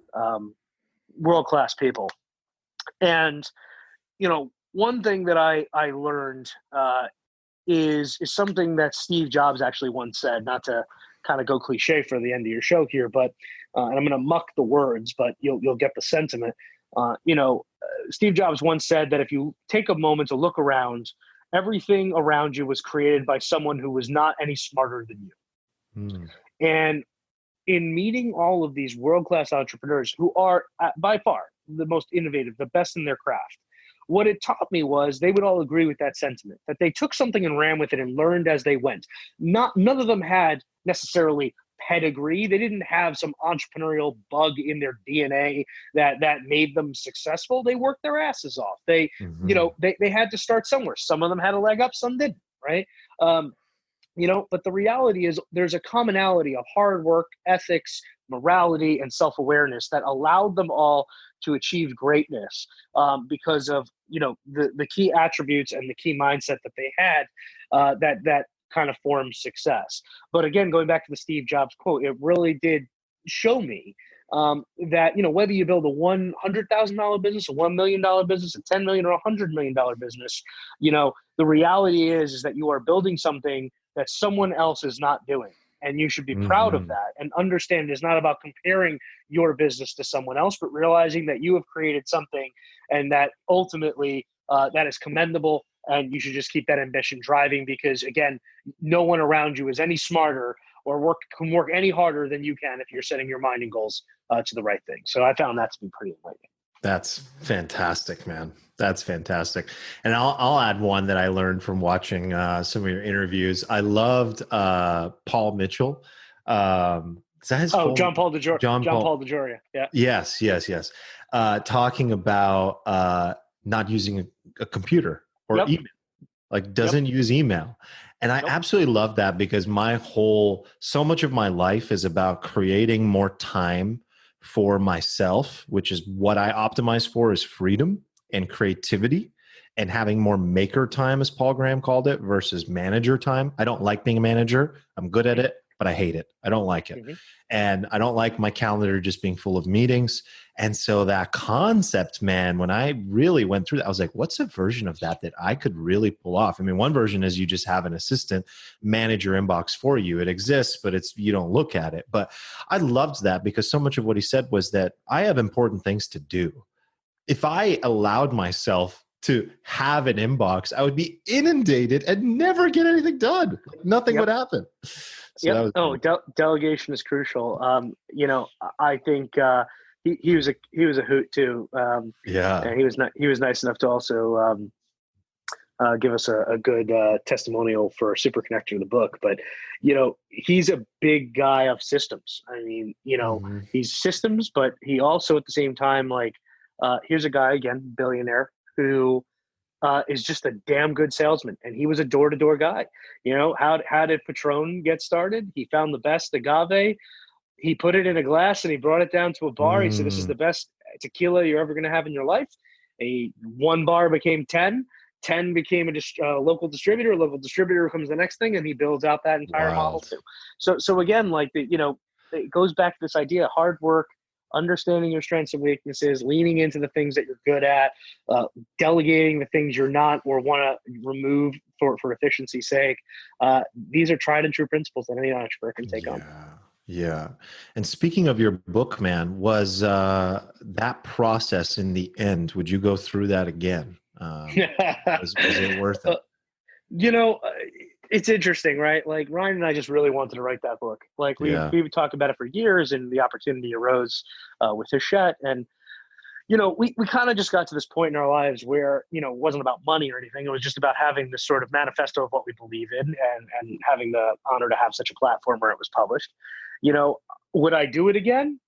world-class people. And, one thing that I learned is something that Steve Jobs actually once said, not to kind of go cliche for the end of your show here, but, and I'm going to muck the words, but you'll get the sentiment. Steve Jobs once said that if you take a moment to look around, everything around you was created by someone who was not any smarter than you. And in meeting all of these world-class entrepreneurs who are by far the most innovative, the best in their craft, what it taught me was they would all agree with that sentiment, that they took something and ran with it and learned as they went. None of them had necessarily pedigree. They didn't have some entrepreneurial bug in their DNA that made them successful. They worked their asses off. They had to start somewhere. Some of them had a leg up, some didn't, right? But the reality is there's a commonality of hard work, ethics, morality, and self-awareness that allowed them all to achieve greatness because of, the key attributes and the key mindset that they had that kind of formed success. But again, going back to the Steve Jobs quote, it really did show me that, whether you build a $100,000 business, a $1 million business, a $10 million or $100 million business, the reality is that you are building something that someone else is not doing. And you should be proud of that and understand it's not about comparing your business to someone else, but realizing that you have created something and that ultimately that is commendable. And you should just keep that ambition driving because, again, no one around you is any smarter or can work any harder than you can if you're setting your mind and goals to the right thing. So I found that to be pretty enlightening. That's fantastic, man. That's fantastic. And I'll add one that I learned from watching some of your interviews. I loved Paul Mitchell. Is that his John Paul DeJoria. Yeah. Yes. Talking about not using a computer or email, like doesn't use email. And I absolutely love that because so much of my life is about creating more time for myself, which is what I optimize for, is freedom and creativity and having more maker time, as Paul Graham called it, versus manager time. I don't like being a manager. I'm good at it, but I hate it. I don't like it. And I don't like my calendar just being full of meetings. And so that concept, man, when I really went through that, I was like, what's a version of that I could really pull off? I mean, one version is you just have an assistant manage your inbox for you. It exists, but you don't look at it. But I loved that because so much of what he said was that I have important things to do. If I allowed myself to have an inbox, I would be inundated and never get anything done. Nothing would happen. So delegation is crucial. I think he was a hoot too. And he was nice enough to also give us a good testimonial for Superconnector, the book. But, he's a big guy of systems. I mean, he's systems, but he also at the same time, like, here's a guy, again, billionaire, who is just a damn good salesman. And he was a door-to-door guy. How did Patron get started? He found the best agave. He put it in a glass and he brought it down to a bar. He said, this is the best tequila you're ever going to have in your life. One bar became 10. 10 became a local distributor. Local distributor becomes the next thing, and he builds out that entire model too. So again, like it goes back to this idea: hard work, understanding your strengths and weaknesses, leaning into the things that you're good at, delegating the things you're not or want to remove for efficiency's sake. These are tried and true principles that any entrepreneur can take on. Yeah. And speaking of your book, man, was that process in the end, would you go through that again? Was it worth it? It's interesting, right? Like Ryan and I just really wanted to write that book. Like we talked about it for years, and the opportunity arose with Hachette. And, we kind of just got to this point in our lives where, it wasn't about money or anything. It was just about having this sort of manifesto of what we believe in and having the honor to have such a platform where it was published. Would I do it again?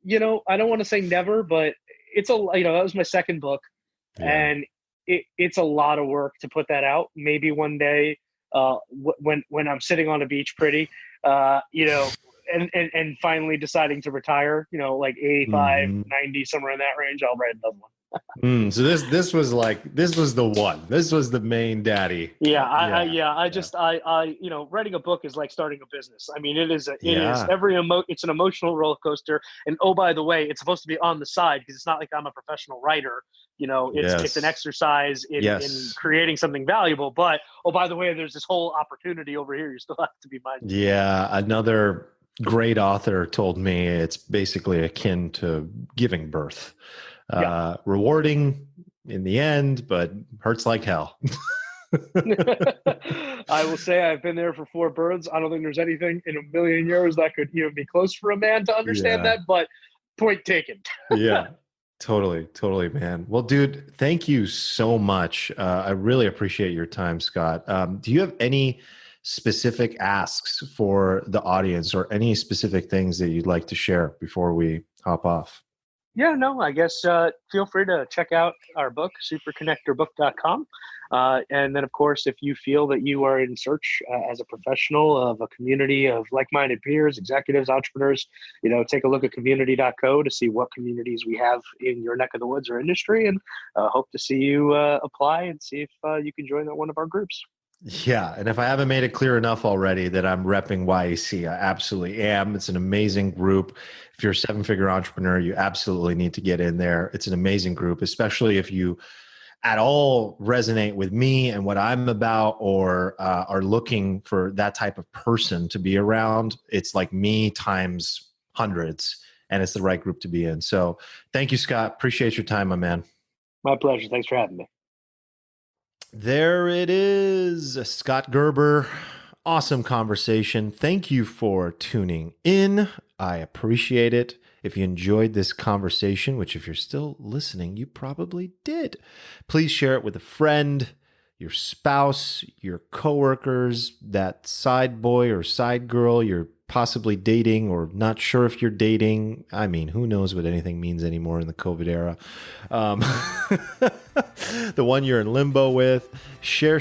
I don't want to say never, but it's that was my second book. And it's a lot of work to put that out. Maybe one day when I'm sitting on a beach pretty, and finally deciding to retire, like 85, 90, somewhere in that range, I'll write another one. So this was the one. This was the main daddy. Writing a book is like starting a business. I mean, it's an emotional roller coaster. And oh, by the way, it's supposed to be on the side because it's not like I'm a professional writer. It's an exercise in creating something valuable. But oh, by the way, there's this whole opportunity over here. You still have to be mindful. Yeah, another great author told me it's basically akin to giving birth. Rewarding in the end, but hurts like hell. I will say I've been there for 4 births. I don't think there's anything in a million years that could even be close for a man to understand that, but point taken. Yeah, totally, man. Well, dude, thank you so much. I really appreciate your time, Scott. Do you have any specific asks for the audience or any specific things that you'd like to share before we hop off? Yeah, no, I guess feel free to check out our book, superconnectorbook.com. And then, of course, if you feel that you are in search as a professional of a community of like-minded peers, executives, entrepreneurs, take a look at community.co to see what communities we have in your neck of the woods or industry, and hope to see you apply and see if you can join one of our groups. Yeah. And if I haven't made it clear enough already that I'm repping YEC, I absolutely am. It's an amazing group. If you're a 7-figure entrepreneur, you absolutely need to get in there. It's an amazing group, especially if you at all resonate with me and what I'm about, or are looking for that type of person to be around. It's like me times hundreds, and it's the right group to be in. So thank you, Scott. Appreciate your time, my man. My pleasure. Thanks for having me. There it is, Scott Gerber. Awesome conversation. Thank you for tuning in. I appreciate it. If you enjoyed this conversation, which if you're still listening, you probably did, please share it with a friend, your spouse, your coworkers, that side boy or side girl you're possibly dating or not sure if you're dating. I mean, who knows what anything means anymore in the COVID era. The one you're in limbo with. Share.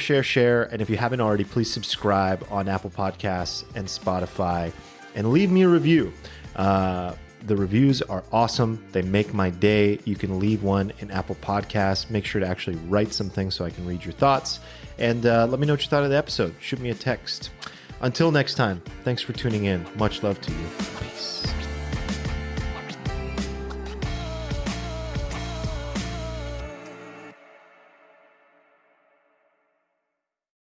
And if you haven't already, please subscribe on Apple Podcasts and Spotify and leave me a review. The reviews are awesome. They make my day. You can leave one in Apple Podcasts. Make sure to actually write something so I can read your thoughts. And let me know what you thought of the episode. Shoot me a text. Until next time, thanks for tuning in. Much love to you. Peace.